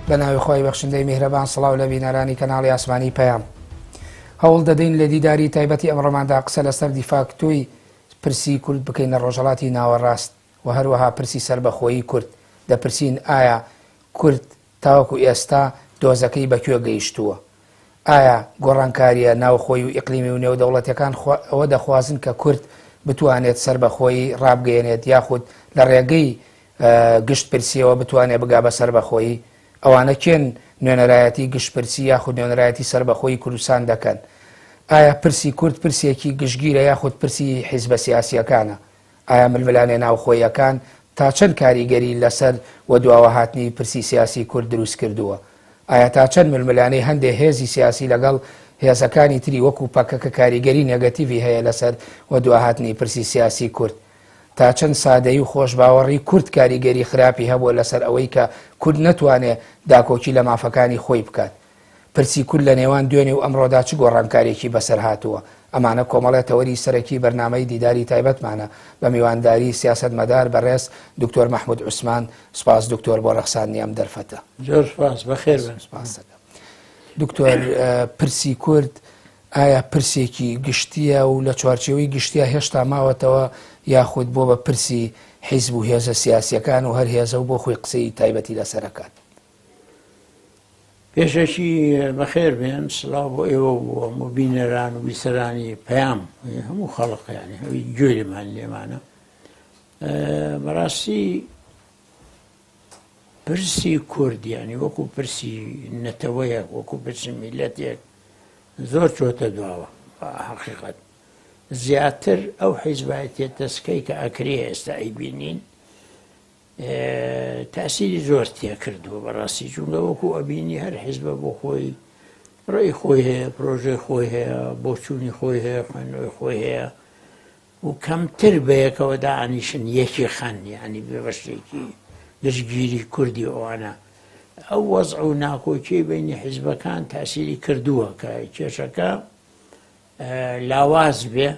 بەناوی خۆی بەخشندەی میهرەبان سڵاو لە بینەرانی کەناڵی ئاسمانی پەیام هەوڵ دەدەین لە دیداری تایبەتی ئەمڕۆماندا قسە لەسەر دیفاکتۆی پرسی کورد بکەینە ڕۆژهەڵاتی ناوەڕاست و هەروەها پرسی سەربەخۆیی کورد دەپرسین ئایا کورد تاوەکو ئێستا دۆزەکەی بەکوێ گەیشتووە ئایا گۆڕانکاریە ناوخۆی و ئیقلیمی و نێودەوڵەتەکان ئەوە دەخوازن کە کورد بتوانێت سەربەخۆیی ڕابگەیەنێت یاخود لە ڕێگەی گشت پرسیەوە بتوانێت بگا بە سەربەخۆیی ئەوانە کێن نوێنەرایەتی گشت پرسی یاخود نوێنەرایەتی سەربەخۆیی کوردستان دەکەن ئایا پرسی کورد پرسێکی گشتگیرە یاخود پرسی حیزبە سیاسیەکانە ئایا ململانێ ناوخۆیەکان تا چەند کاریگەری لەسەر و دواوە هاتنی پرسی سیاسی کورد دروست کردووە ئایا تا چەند ململانەی هەندێک هێزی سیاسی لەگەڵ هێزەکانی تری وەکو پەکەکە کاریگەری نێگەتیڤی هەیە لەسەر و دواهاتنی پرسی سیاسی کورد تا چەند سادەیی و خۆشباوەڕی کورد کاریگەری خراپی هەبووە لەسەر ئەوەی کە کورد نەتوانێت داکۆکی لە مافەکانی خۆی بکات پرسی کورد لە نێوان دوێنێ و ئەمڕۆدا چ گۆڕانکارێکی بەسەر هاتووە ئەمانە کۆمەڵێتەوەری سەرەکی بەرنامەی دیداری تایبەتمانە بە میوانداری سیاسەتمەدار بەڕێز دکتۆر مەحموود عوسمان سپاس دکتۆر بۆ ڕەخساندنی ئەم دەرفەتە زۆر سپاس بەخێر بن دکتۆر پرسی کورد ئایا پرسێکی گشتیە و لە چوارچێوەی گشتیە هێشتا ماوەتەوە یاخود بۆ بە پرسی حیزب و هێزە سیاسیەکان و هەر هێزە و بۆ خۆی قسەی تایبەتی لەسەرەکات پێشەکی بەخێر بێن سڵاو بۆ ئێوە بۆ مبینەران و بیسەرانی پەیام هەموو خەڵقیانی هەوی گوێرمان لێمانە بەڕاستی پرسی کوردیانی وەکو پرسی نەتەوەیەک وەکو پرسی میلەتێک زۆر چۆتە دواوە حەقیقەت زیاتر ئەو حیزبایەتێ دەستکەی کە ئەکرێ ئێستا ئەیبینین تاسیری زۆر تێ کردووە بەڕاستی چونکە وەکو ئەبینی هەر حیزبە بۆ خۆی ڕێی خۆی هەیە پرۆژەی خۆی هەیە بۆچوونی خۆی هەیە خوێندنەوەی خۆی هەیە و کەمتر بەیەکەوە داعانیشن یەکی خەن یعنی بێ بەشتێکی گشتگیری کوردی ئەوانە ئەو وەزع و ناکۆکیی بینی حیزبەکان تاسیری کردووە کە کێشەکە لاواز بێ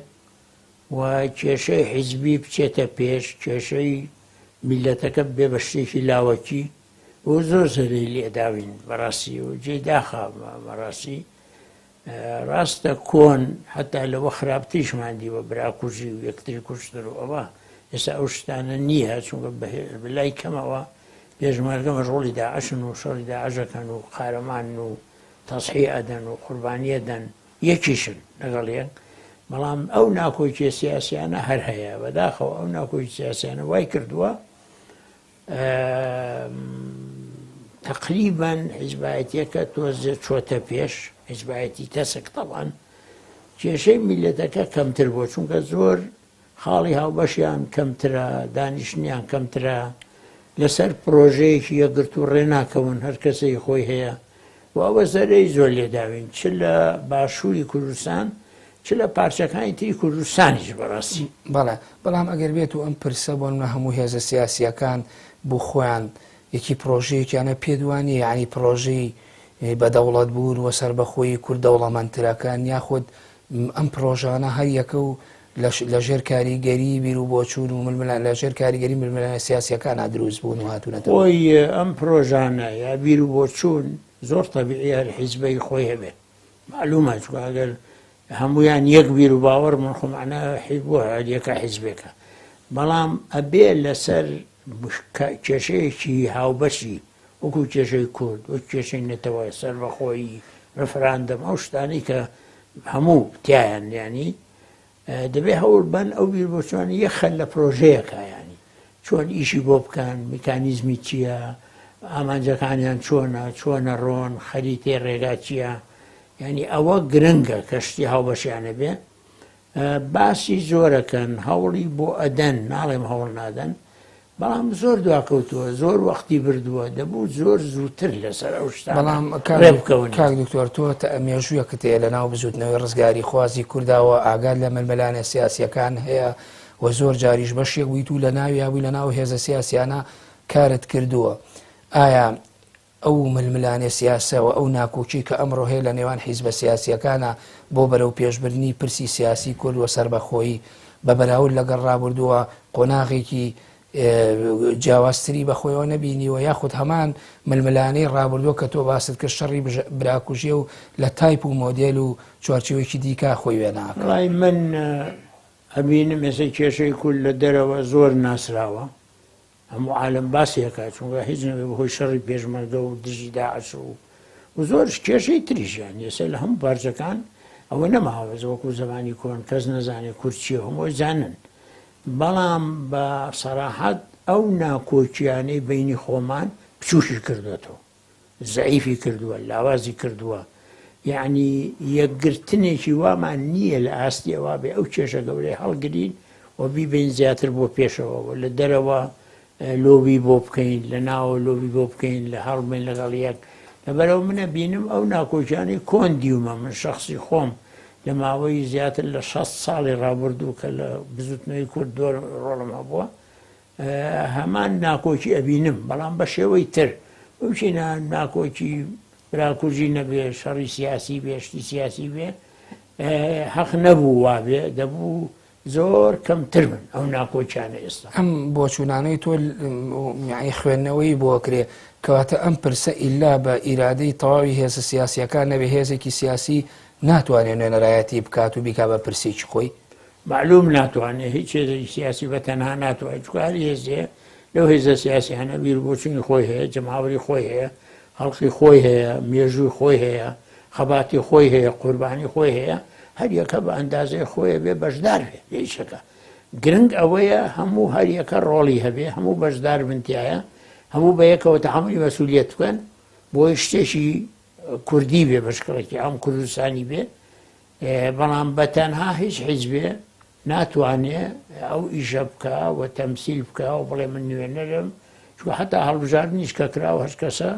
و کێشەی حیزبی بچێتە پێش کێشەی میلەتەکە بێ بە شتێکی لاوەکی و زۆر زەری لێداوین بەڕاستی و جێی داخە بەڕاستی ڕاستە کۆن حتا لەوە خراپتیشمان دیوە براکوژی و یەکتری کوشتر و ئەوە ئێستا ئەو شتانە نییە چونکە بەلای کەمەوە پێشمەرگە مەشغوڵی داعشن و شەڕی داعشەکەن و قارەمان و تەسحیع ئەدەن و قوربانی ئەدەن یەکیشن لەگەڵ یەک بەڵام ئەو ناکۆکی سیاسیانە هەر هەیە بەداخەوە ئەو ناکۆکی سیاسیانە وای کردووە تقریبان حیزبایەتیەکە تۆزێ چۆتە پێش حیزبایەتی تەسک تەڵان کێشەی میلەتەکە کەمتر بۆ چونکە زۆر خاڵی هاوبەشیان کەمترە دانیشتنیان کەمترە لەسەر پرۆژەیەکی یەکگرت و ڕێناکەون هەر کەسەی خۆی هەیە و ئەوە زەرەی زۆر لێداوین چ لە باشووری کوردستان چ لە پارچەکانی تری کوردستانیش بەڕاستی بەڵێ بەڵام ئەگەر بێت و ئەم پرسە بۆ منە هەموو هێزە سیاسیەکان بۆ خۆیان یەکی پرۆژەیەکیانە پێدوانی یعنی پرۆژەی بەدەوڵەت بوون و سەربەخۆیی کورد دەوڵەمەندترەکان یاخود ئەم پرۆژانە هەر یەکە و لە ژێر کاریگەری بیر و بۆچوون و ململان لە ژێر کاریگەری ململانە سیاسیەکان دروست بوون و هاتوونەتەوە خۆی ئەم پرۆژانە یا بیر و بۆچوون زۆر تەبیعی هەر حیزبەی خۆی هەبێت معلومە چونکە ئەگەر هەمویان یەک بیر و باوەڕ من خۆمانە حیبووە یەکە حیزبێکە بەڵام ئەبێ لەسەر کێشەیەکی هاوبەشی وەکو کێشەی کورد وەک کێشەی نێتەوەی سەربەخۆیی ڕفراندەم ئەو شتانەی کە هەموو تایان ینی دەبێ هەوڵ بن ئەو بیر بۆچوانە یەک خەل لە پرۆژەیەکە ینی چۆن ئیشی بۆ بکەن میکانیزمی چییە ئامانجەکانیان چۆنە ڕۆن خەریتێ ڕێگا چییە ینی ئەوە گرنگە کەشتی هاوبەشیانە بێ باسی زۆرەکەن هەوڵی بۆ ئەدەن ناڵێم هەوڵ نادەن بەڵام زۆر دواکەوتووە زۆر وەختی بردووە دەبوو زۆر زووتر لەسەر ئەو شتان بەڵام کاک دکتۆر تۆ مێژوویەکت هەیە لە ناو بزوتنەوەی ڕزگاری خوازی کورداوە ئاگاد لە ململانە سیاسیەکان هەیە و زۆر جاریش بەشێک ویت و لە ناوی یاوی لە ناو هێزە سیاسیانە کارت کردووە ئایا ئەو ململانێ سیاسەوە ئەو ناکۆکی کە ئەمڕۆ هەیە لە نێوان حیزبە سیاسیەکانە بۆ بەرەو پێشبردنی پرسی سیاسی کورد و سەربەخۆیی بە بەراورد لەگەڵ ڕابردووە قۆناغێکی جیاوازتری بەخۆیەوە نەبینیوە یاخود هەمان ململانەی ڕابردووە کە تۆ باست کرد شەڕی براکوژیە و لە تایپ و مۆدێل و چوارچێوەیەکی دیکە خۆی وێ ناکە. وڵای من ئەبینم ئێستا کێشەی کورد لە دەرەوە زۆر ناسراوە هەموو عالم باسیەکە چونکە هیچ نەبێ بەهۆی شەڕی پێشمەرگە و دژی داعش و زۆر کێشەی تریژیان ێستا لە هەموو پارچەکان ئەوە نەماوەز وەکو زمانی کۆن کەس نەزانێت کورد چییە هەمووی زانن بەڵام بە سەراحەت ئەو ناکۆچیانەی بینی خۆمان بچوشی کردوێتەوە زەعیفی کردووە لاوازی کردووە یعنی یەکگرتنێکی وامان نییە لە ئاستی ئەوە بێ ئەو کێشە گەورەی هەڵگرین و بیبین زیاتر بۆ پێشەوە لە دەرەوە لۆبی بۆ بکەین لە ناوە لۆبی بۆ بکەین لە هەڵبین لەگەڵ یەک لەبەرەوە منە بینم ئەو ناکۆچیانەی کۆن دیومە من شخصی خۆم لە ماوەی زیاتر لە 6 ساڵی ڕابردوو کە لە بزوتنەوەی کورد دۆر ڕۆڵم هەبووە هەمان ناکۆچی ئەبینم بەڵام بە شێوەی تر بچین ناکۆچی براکوژی نەبێ شەڕی سیاسی بێشتی سیاسی بێ حەق نەبوو وابێ دەبوو زۆر کەمتر من ئەو ناکۆچیانە ئێستا ئەم بۆچوونانەی تۆ خوێندنەوەی بۆ کرێ کەواتە ئەم پرسە ئیلا بە ئیرادەی تەواوی هێزە سیاسیەکان نەبێ هێزێکی سیاسی ناتوانێت نوێنەرایەتی بکات و بیکا بە پرسێکی خۆی معلوم ناتوانێت هیچ هێزێکی سیاسی بە تەنها ناتوانێت چونکە هەر هێزێ لەو هێزە سیاسیانە بیربۆچوونی خۆی هەیە جەماوەری خۆی هەیە هەڵقی خۆی هەیە مێژووی خۆی هەیە خەباتی خۆی هەیە قوربانی خۆی هەیە هەر یەکە بە ئەندازەی خۆیە بێ بەشدار بێ هیچەکە گرنگ ئەوەیە هەموو هەر یەکە ڕۆڵی هەبێ هەموو بەشدار بنتیایە هەموو بە یەکەوە تەحمولی مەسئولیەت بکەن بۆی شتێکی کوردی بێ بەشکەڵێکی ئەم کوردستانی بێ بەڵام بەتەنها هیچ حیزبێ ناتوانێت ئەو ئیشە بکە و تەمسیل بکە و بڵێ من نوێنەرم چونکە حتا هەڵبژاردنیش کە کراوە هەر کەسە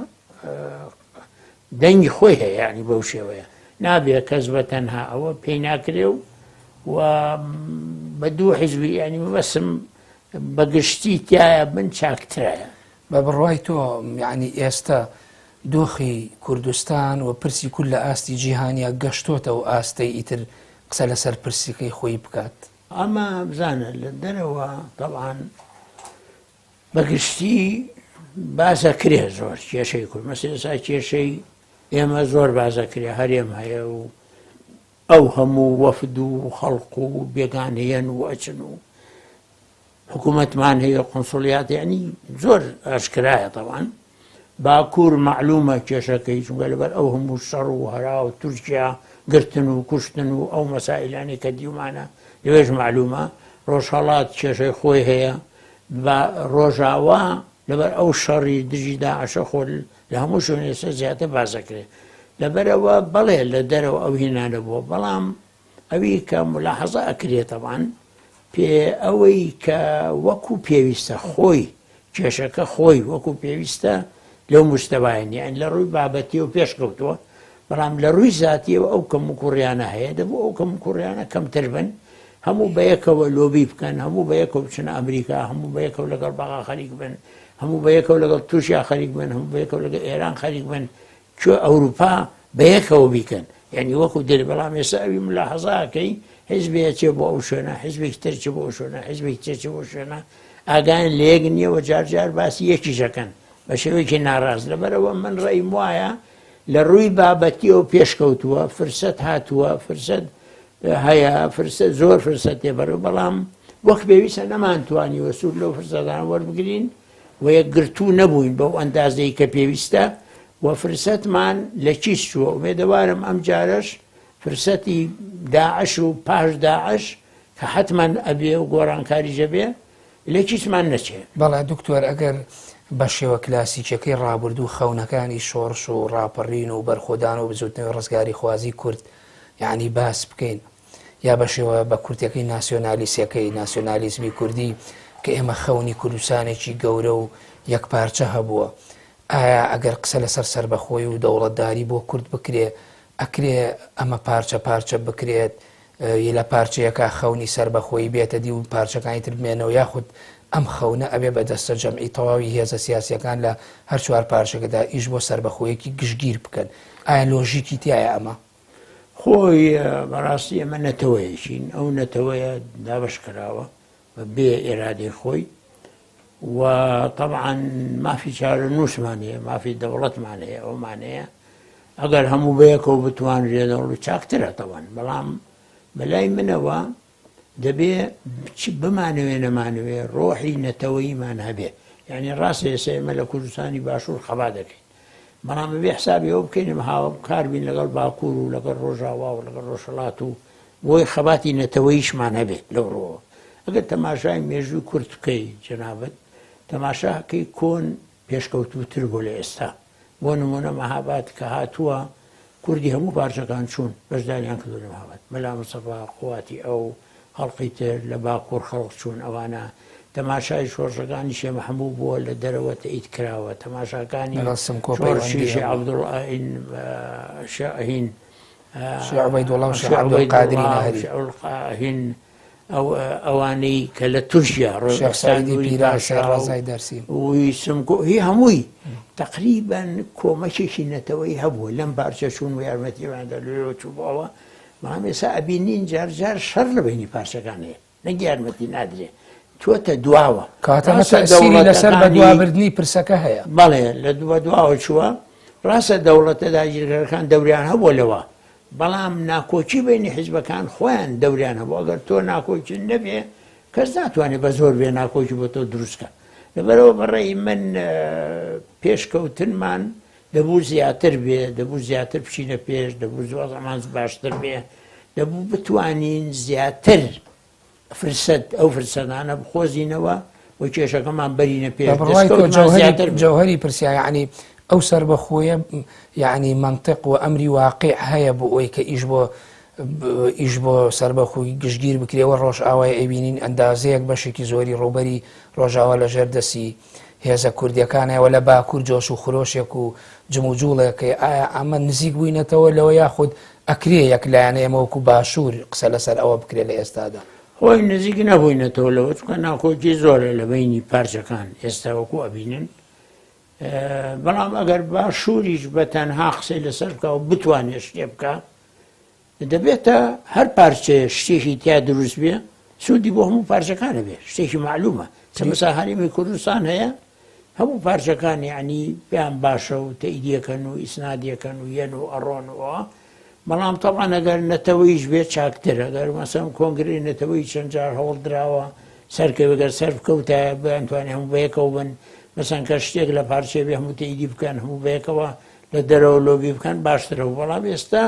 دەنگی خۆی هەیە یعنی بەو شێوەیە نابێت کەس بە تەنها ئەوە پێی ناکرێ و بە دوو حیزبی ینی بەسم بەگشتی تایە من چاکترایە بە بڕوای تۆ یعنی ئێستا دۆخی کوردستان و پرسی کورد لە ئاستی جیهانیا گەشتۆتە و ئاستەی ئیتر قسە لەسەر پرسیەکەی خۆی بکات ئەمە بزانە لە دەرەوە طبعاً بەگشتی باسە کرێ زۆر کێشەی کورد مەسەلەن کێشەی ئێمە زۆر بازەکرێ هەرێم هەیە و ئەو هەموو وەفد و خەڵق و بێگان هەیەن و ئەچن و حکوومەتمان هەیە قۆنسڵیات ینی زۆر ئاشکرایە طبعاً باکوور معلومە کێشەکەی چونکە لەبەر ئەو هەموو شەڕ و هەرا و تورکیا گرتن و کوشتن و ئەو مەسائلانی کە دیومانە لەوێژ معلومە ڕۆژهەڵات کێشەی خۆی هەیە بە ڕۆژاوا لەبەر ئەو شەڕی دژی داعشە خۆ لە هەموو شوێن ئێستا زیاتر بازەکرێت لەبەرەوە بەڵێ لە دەرەوە ئەو هینانە بووە بەڵام ئەوی کە ملاحەزە ئەکرێت طبعاً پێ ئەوەی کە وەکو پێویستە خۆی کێشەکە خۆی وەکو پێویستە لەو مستەوایان یان لە ڕووی بابەتی و پێشکەوتووە بەڵام لە ڕووی زاتیەوە ئەو کەم و کوڕیانە هەیە دەبوو ئەو کەم و کوڕیانە کەمتر بن هەموو بە یەکەوە لۆبی بکەن هەموو بە یەکەوە بچنە ئەمریکا هەموو بە یەکەوە لەگەڵ باغا خەریک بن هەموو بە یەکەوە لەگەڵ تووشیا خەریک بن هەموو بە یەکەوە لەگەڵ ئێران خەریک بن کوێ ئەوروپا بە یەکەوە بیکەن یعنی وەکو دێت بەڵام ئێستا ئەوی ملاحەزاکەی حیزبێک چێ بۆ ئەو شوێنە حیزبێکی تر چێ بۆ ئەو شوێنە حیزبێکی تر چێ بۆ شوێنە ئاگایان لە یەک نییەوە جار جار باسی یەکیشەکەن بە شێوەیەکی ناڕاست لەبەرەوە من ڕێیم وایە لە ڕووی بابەتیەوە پێشکەوتووە فرسەت هاتووە فرسەت هەیە فرسەت زۆر فرسەت تێبەر بەڵام وەک پێویستە نەمانتوانی وەسوود لەو فرسەتانە وەربگرین و یەکگرتوو نەبووین بەو ئەندازەی کە پێویستە و فرسەتمان لە چیش چووە وێدەوارم ئەم جارەش فرسەتی داعش و پاش داعش کە حتمان ئەبێ و گۆڕانکاری جەبێ لە چیشمان نەچێ بەڵێ دکتۆر ئەگەر بە شێوە کلاسیکەکەی ڕابردوو خەونەکانی شۆڕش و ڕاپەڕین و بەرخۆدان و بزوتنەوەی ڕزگاری خوازی کورد یعنی باس بکەین یا بە شێوە بە کورتەکەی ناسیۆنالیسیەکەی ناسیۆنالیزمی کوردی کە ئێمە خەونی کوردستانێکی گەورە و یەکپارچە هەبووە ئایا ئەگەر قسە لەسەر سەربەخۆی و دەوڵەتداری بۆ کورد بکرێ ئەکرێ ئەمە پارچە پارچە بکرێت لە پارچەیەکە خەونی سەربەخۆی بێتە دی و پارچەکانی تر بمێنەوە یاخود ئەم خەونە ئەبێ بەدەستە جەمعی تەواوی هێزە سیاسیەکان لە هەر چوار پارچەکەدا ئیش بۆ سەربەخۆیەکی گشتگیر بکەن ئایا لۆژیکی تایە ئەمە خۆی بەڕاستی ئەمە نەتەوەیەکین ئەو نەتەوەیە دابش کراوە بە بێ ئێرادەی خۆی وطبعا ما في شارنوش مانية، ما في دولة مانية أو مانية أقل همو بيكو بتوان ريدولو شاكترة طبعا بلام بلاي منوا دبي بمعنوي نمعنوي روحي نتوي ما نهبه يعني الراس يسي ملكو لساني باشور خبادك بلام بحسابي وبكين مها كاربين لقل باكور ولقل رجاوا ولقل رشلاتو بوي خباتي نتويش ما نهبه لو روح أقل تماشاي ميجو كرتكي جنابت تماشا كي كون پێشکەوتوو تر بۆ لە ئێستا بۆ نمونە مەهاباد کە هاتووە کوردی هەموو پارچەکان چوون بەشداریان کردو لە مەهاباد مەلا مستەفا قواتی ئەو هەڵقی تر لە باکوور خەڵق چوون ئەوانە تەماشای شۆڕژەکانی شێ مەحموود بووە لە دەرەوە تەئید کراوە تەماشاکانی شۆڕشی شێ عەبدوڵهین عوبەیدوڵڵا و شێخ عەبدولقادری نەهەری أو أواني كلا ترشيا شيخ سعيدي بيراس رازاي دارسي ويسمكو هي هموي تقريبا كومشي نتوي هبو لم بارششون ويرمتي بعد اللي تشوفوا ما مسا أبينين جار شر بيني بارشكانه نجارمتي نادري توتا دواوا كاتما تأثيري لسر بدوا بردني برسكة هيا بله لدوا دواوا شوا راس الدولة تداجر كان دوريان هبو لوا بەڵام ناکۆچی بینی حیزبەکان خۆیان دەوریان هەبوو ئەگەر تۆ ناکۆچی نەبێ کەس ناتوانێت بە زۆر بێ ناکۆچی بۆ تۆ دروستکە لەبەرەوە بەڕێی من پێشکەوتنمان دەبوو زیاتر بێ دەبوو زیاتر بچینە پێش دەبوو زۆر زەمان باشتر بێ دەبوو بتوانین زیاتر فرسەت ئەو فرسەتانە بخۆزینەوە و کێشەکەمان بەرینە پێش جەوهەری پرسیایە یعنی أو سر بخويا يعني منطق وأمري واقع هيا بوي كإيش بو سر بخوي جشجير بكري والروش أواي أبينين أندازيك بشكي زوري روبري رجع ولا جردسي هذا كرديا كان ولا باكور جوش وخروشك وجموجولك أما نزيق وين تولى وياخد أكريك لا يعني موكو باشور قسل سر أو بكري لأستاذه هو نزيق نبوين تولى وكان أكو جزور لبيني بارشة كان يستوكو أبينين بەڵام ئەگەر باشووریش بە تەنها قسەی لەسەر بکە و بتوانێت شتێ بکە دەبێتە هەر پارچێ شتێکی تیا دروست بێ سوودی بۆ هەموو پارچەکانە بێ شتێکی معلومە چەمەسا هەرێمی کوردستان هەیە هەموو پارچەکان یعنی پێیان باشە و تەئیدیەکەن و ئیسنادیەکەن و یەن و ئەڕۆنەوە بەڵام تەڵان ئەگەر نەتەوەیش بێت چاکتر ئەگەر مەسەڵەن کۆنگرەی نەتەوەی چەند جار هەوڵ درراوە سەرکەوێگەر سەر بکەوتایە بەیانتوانێت هەموو بەیەکەوە بن مثلا کە شتێک لە پارچێ بێ هەموو تەئیدی بکەن هەموو بەیەکەوە لە دەرەوە لۆبی بکەن باشترە و بەڵام ئێستا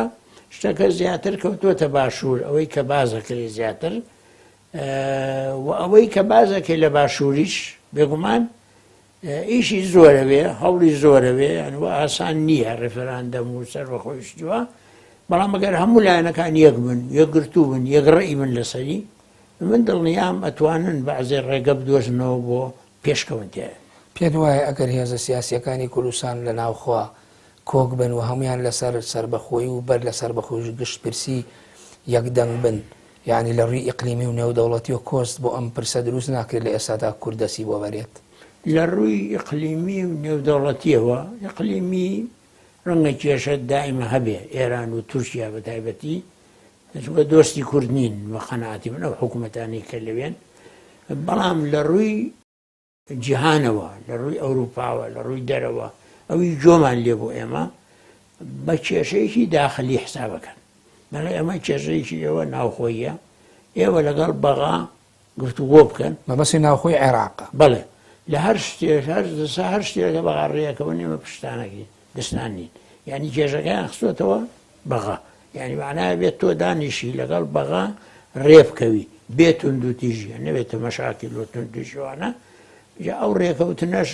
شتەکە زیاتر کەوتووەتە باشوور ئەوەی کە بازەکرێ زیاتر و ئەوەی کە بازەکەی لە باشووریش بێگومان ئیشی زۆرە بێ هەوڵی زۆرە بێ ئەنوە ئاسان نییە ڕێفەراندەم و سەربەخۆیشتووە بەڵام ئەگەر هەموو لایەنەکان یەک بن یەکگرتوو بن یەکڕێی بن لەسەری من دڵنیام ئەتوانن بەعزێ ڕێگە بدۆزنەوە بۆ پێشکەوتنتێ پێت وایە ئەگەر هێزە سیاسیەکانی کوردستان لە ناوخوا کۆک بن و هەمویان لەسەر سربەخۆیی و بەر لە سربەخۆی گشت پرسی یەکدەنگ بن یعنی لە ڕووی ئیقلیمی و نێودەوڵەتی و کۆست بۆ ئەم پرسە دروست ناکرێت لە ئێستادا کوردەسی بۆ بەرێت لە ڕووی ئیقلیمی و نێودەوڵەتیەوە ئیقلیمی ڕەنگە کێشە دائیمە هەبێ ئێران و تورکیا بە تایبەتی چونکە دۆستی کورد نین بە قەناعەتی من ئەو حکوومەتانی کە لەوێن بەڵام لە ڕووی جیهانەوە لە ڕووی ئەوروپاوە لە ڕووی دەرەوە ئەوی جۆمان لێ بۆ ئێمە بە کێشەیەکی داخلی حسابەکەن بەڵێ ئەمە کێشەیەکی ئێوە ناوخۆیە ئێوە لەگەڵ بەغا گفتوگۆ بکەن مەبەستی ناوخۆی عێراقە بەڵێ لە هەر شتێک هەر شتێکە بەغا ڕێیەکەوە نێمە پشتانەکەی دەستان نین یعنی کێشەکەیان خستوێتەوە بەغا یعنی معنایە بێت تۆ دانیشی لەگەڵ بەغا ڕێ بکەوی بێت تونند و تیژیە نەبێتە مەشاکل و تونند و تیژیوانە ئەو ڕێکەوتنەش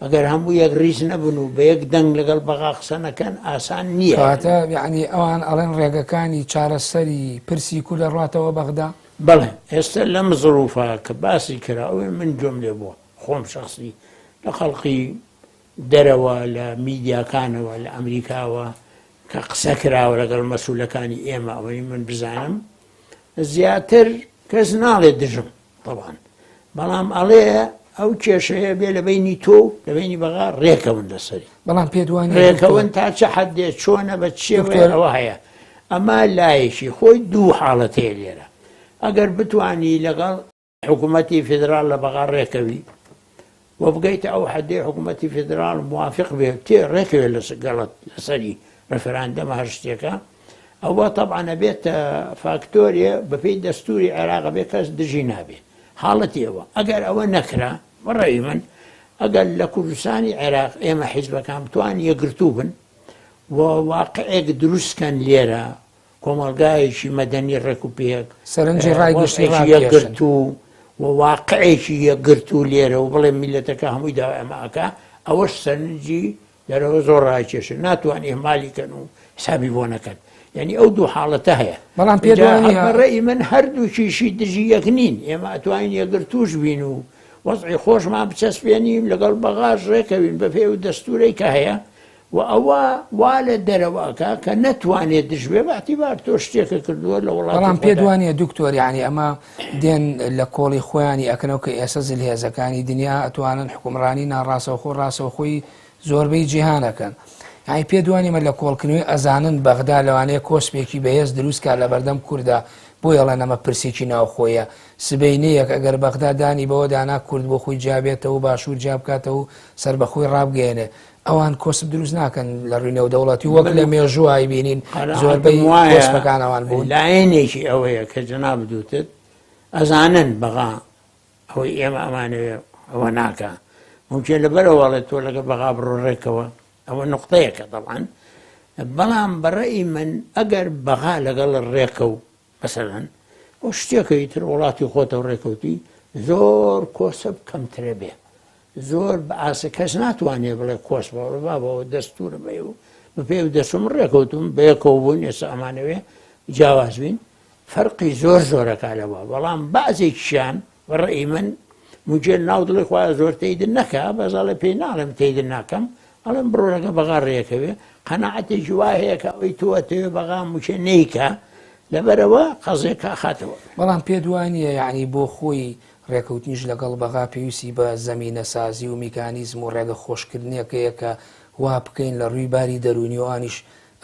ئەگەر هەموو یەک ڕیز نەبن و بە یەک دەنگ لەگەڵ بەغا قسە نەکەن ئاسان نییە کاتە یعنی ئەوان ئەڵێن ڕێگەکانی چارەسەری پرسی کوردە ڕاتەوە بەغدا بەڵێ ئێستا لەم زروفە کە باسی کرا ئەوێ من جۆم لێ بووە خۆم شخصی لە خەڵقی دەرەوە لە میدیاکانەوە لە ئەمریکاوە کە قسە کراوە لەگەڵ مەسوولەکانی ئێمە ئەوەی من بزانم زیاتر کەس ناڵێت دژم طبعاً بەڵام ئەڵێ ئەو کێشەیە بێ لە بینی تۆ لە بینی بەغا ڕێکەون لەسەری بەڵام پێدوانی ڕێکەون تا چه حەدێت چۆنە بە چێوەوە هەیە ئەمە لایەکی خۆی دوو حاڵەت هەیە لێرە ئەگەر بتوانی لەگەڵ حکوومەتی فێدرال لە بەغا ڕێکەوی وبقيت أو حدي حكومتي فيدرال موافق به تي ركب قالت لسري رفراندم هرشتيكا أو طبعا بيت فاكتوريا بفي دستوري عراق بكاس دجينابي حالتي هو أقل أو نكرة مرة من أقل لكردستاني عراق إما حزب كان تواني يقرتوبن وواقعك دروس كان ليرة كومالقايشي مدني ركوبيك سرنجي رايقش يقرتو وواقعيشي يقرتو ليرة وبلا ملتك هم يدعوا معك أوش سرنجي لرو زور رايكش ناتواني إهمالي كانوا حسابي بونا كان يعني أودو حالتها هي بلان بيدوانيا برأي من هردو شي دجي يكنين يما أتواني يقرتوش بينو وضعي خوش ما بتسبيني لقل بغاش ركبين بفيو دستوري كهيا وأوا والد درواكا كنتواني دجبه باعتبار توشتيك كردو لولاتی بەڵام پێ دوانیە دکتۆر یعنی ئەمە دێن لە کۆڵی خۆیانی ئەکەنەوە کە ئێستا زلهێزەکانی دنیا ئەتوانن حکومڕانی ناڕاستەوخۆ ڕاستەوخۆی زۆربەی جیهانەکەن یعنی پێ دوانیمە لە کۆڵکردنەوەی ئەزانن بەغدا لەوانەیە کۆسپێکی بەهێز دروستکە لە بەردەم کووردا بۆ ئێڵە نەمە پرسێکی ناوخۆیە سبەینەیەک ئەگەر بەغدا دانی بەوە دانا کورد بۆ خۆی جابێتەوە باشوور جابکاتەوە و سەربەخۆی ڕابگەێنێ ئەوان کۆسب دروست ناکەن لە ڕووی نێودەوڵەتی وەک لە مێژووای بینین زۆربەی کۆسپەکانەوان بوون لایەنێکی ئەوەیە کە جەناب دووتت ئەزانن بەغا ئەوەی ئێمە ئەمانەوێ ئەوە ناکە ممکن لەبەرەوەڵێت تۆ لەگە بەغا بڕۆڕێکەوە ئەوە نقطەیەکە طبعا بەڵام بەڕێی من ئەگەر بەغا لەگەڵ ڕێکە و مەسەلەن ئەو شتێکەی تر وڵاتی خۆتە ڕێکەوتی زۆر کۆسب کەمترێ بێ زۆر بە ئاسە کەس ناتوانێت بڵێ کۆس بەوە دەستورە بێ و بە پێ دەسم ڕێکەوتم بەیەکەوە بوون ئێستا ئەمانەوێ جیاواز بین فەرقی زۆر زۆرەکە لەوە بەڵام بەعزێکیان بەڕێی من مجێ ناو دڵی خۆیان زۆر تێیدن نەکە بەزاڵە پێی ناڵێم تێیدن ناکەم ئەڵێم بڕۆرەکە بەغا ڕێکەوێ قەناعەتێکی وای هەیە کە ئەوەی تۆوەتەوێ بەغا موچە نەیکە لەبەرەوە قەزێکە خاتەوە بەڵام پێ دوانیە یعنی بۆ خۆی ڕێکەوتنیش لەگەڵ بەغا پێویستی بە زەمینە سازی و میکانیزم و ڕێگە خۆشکردنیەکەیە کە وا بکەین لە ڕووی باری دەرونیوانیش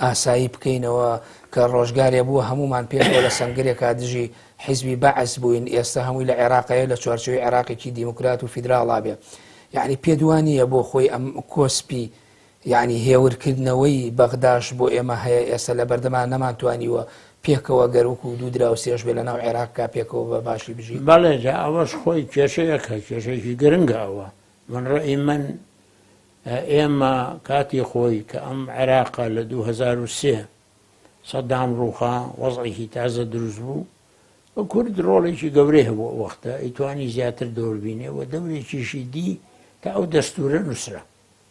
ئاسایی بکەینەوە کە ڕۆژگارێ بووە هەمومان پێوە لە سنگرێکا دژی حیزبی بەعز بووین ئێستا هەمووی لە عێراقەیە لە چوارچەوەی عێراقێکی دیموکرات و فیدراڵا بێ یعنی پێ دوانیە بۆ خۆی ئەم کۆسپی یعنی هێورکردنەوەی بەغداش بۆ ئێمە هەیە ئێستا لە بەردەمان نەمانتوانیوە پێکەوە گەروک و دوو درا و سێژ بێ لە ناو عێراقا پێکەوە بە باشی بژی بەڵێ جا ئەوەش خۆی کێشەیەکە کێشەیەکی گرنگە ئەوە من ڕێی من ئێمە کاتی خۆی کە ئەم عێراقا لە 2003 سەدام ڕووخا وەزعێکی تازە دروست بوو بە کورد ڕۆڵێکی گەورەی هەبوو وەختە ئەیتوانی زیاتر دەوروبینێ و دەورێکیشی دی کە ئەو دەستورە نووسرا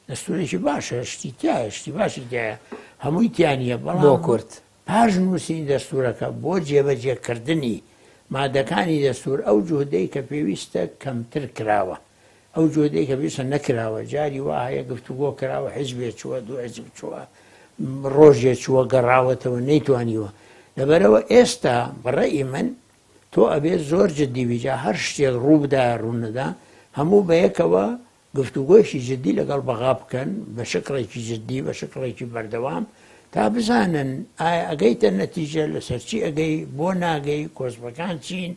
دەستورێکی باشە شتی تایە شتی باشی تایە هەمووی تیانە بەڵام بۆ کورد پاش نووسین دەستورەکە بۆ جێبەجێکردنی مادەکانی دەستور ئەو جۆدەی کە پێویستە کەمتر کراوە ئەو جۆدەی کە پێویستە نەکراوە جاری وا هەیە گفتوگۆ کراوە حیزبێ چووە دوو حیزب چووە ڕۆژێ چووە گەڕاوەتەوە نەیتوانیوە لەبەرەوە ئێستا بەڕێی من تۆ ئەبێت زۆر جددی بیجا هەر شتێک ڕوو بدایە ڕوونەدا هەموو بەیەکەوە گفتوگۆیشی جددی لەگەڵ بەغا بکەن بە شکڵێکی جددی بە شکڵێکی بەردەوام تا بزانن ئایا ئەگەیتە نەتیجە لەسەرچی ئەگەی بۆ ناگەی کۆسبەکان چین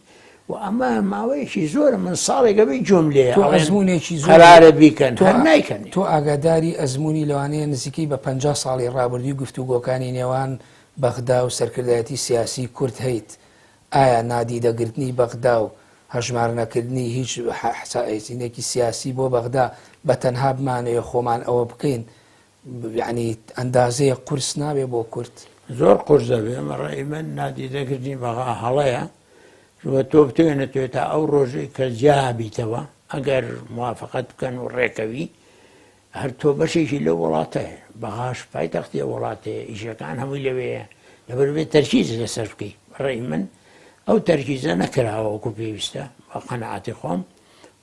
و ئەمە ماوەیەکی زۆرە من ساڵێکەبی جۆم لێ ئەزمونێکی قەرارە بیکەن هەر نایکەن تۆ ئاگاداری ئەزمموی لەوانەیە نزیکەی بە 50 ساڵی ڕابردوی گفتوگۆکانی نێوان بەغدا و سەرکردایەتی سیاسی کورد هەیت ئایا نادیدەگرتنی بەغدا و هەژمار نەکردنی هیچ حساسینێکی سیاسی بۆ بەغدا بە تەنها بمانەوە خۆمان ئەوە بکەین یعنی ئەندازەیە قورس نابێ بۆ کورد زۆر قورس دەبێ ڕێی من نادیدەگرتنی بەغا هەڵەیە تۆ بتوێنێتوێت تا ئەو ڕۆژەی کە جیابیتەوە ئەگەر موافقەت بکەن و ڕێکەوی هەر تۆ بەشێکی لە وڵاتەیە بەغاش پایتەختی وڵاتەیە ئیشەکان هەمووی لەوەیە لەبەربێت تەرکیز لەسەر بکەی ڕێی من ئەو تەرکیزە نەکراوە وەکو پێویستە بە قەنەعاتی خۆم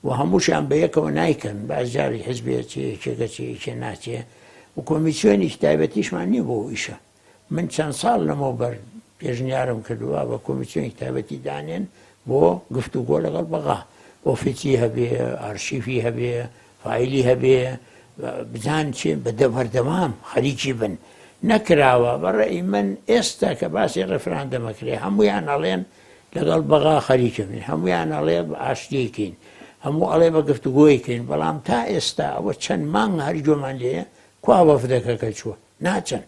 و هەمووشیان بەیەکەوە نایکەن بەجاری حیزبێت چێکێکە چێ ناچێ و کۆمیسیۆنی تایبەتیشمان نییە بۆ ئیشە من چەند ساڵ لەمەوە بەر پێشنیارم کردووە بە کۆمیسیۆنی تایبەتی دانێن بۆ گفتوگۆ لەگەڵ بەغا ئۆفیسی هەبێ ئارشیفی هەبێ فایلی هەبێ بزان چێ بەردەوام خەریکی بن نەکراوە بەڕێی من ئێستا کە باسی ڕێفراندەمەکرێ هەمویان ئەڵێن لەگەڵ بەغا خەریکە بن هەمویان ئەڵێ ئاشتیەکەین هەموو ئەڵێ بە گفتوگۆیکەین بەڵام تا ئێستا ئەوە چەند مانگ هەر جۆمان لێیە کوا وەفدەکەکە چووە ناچن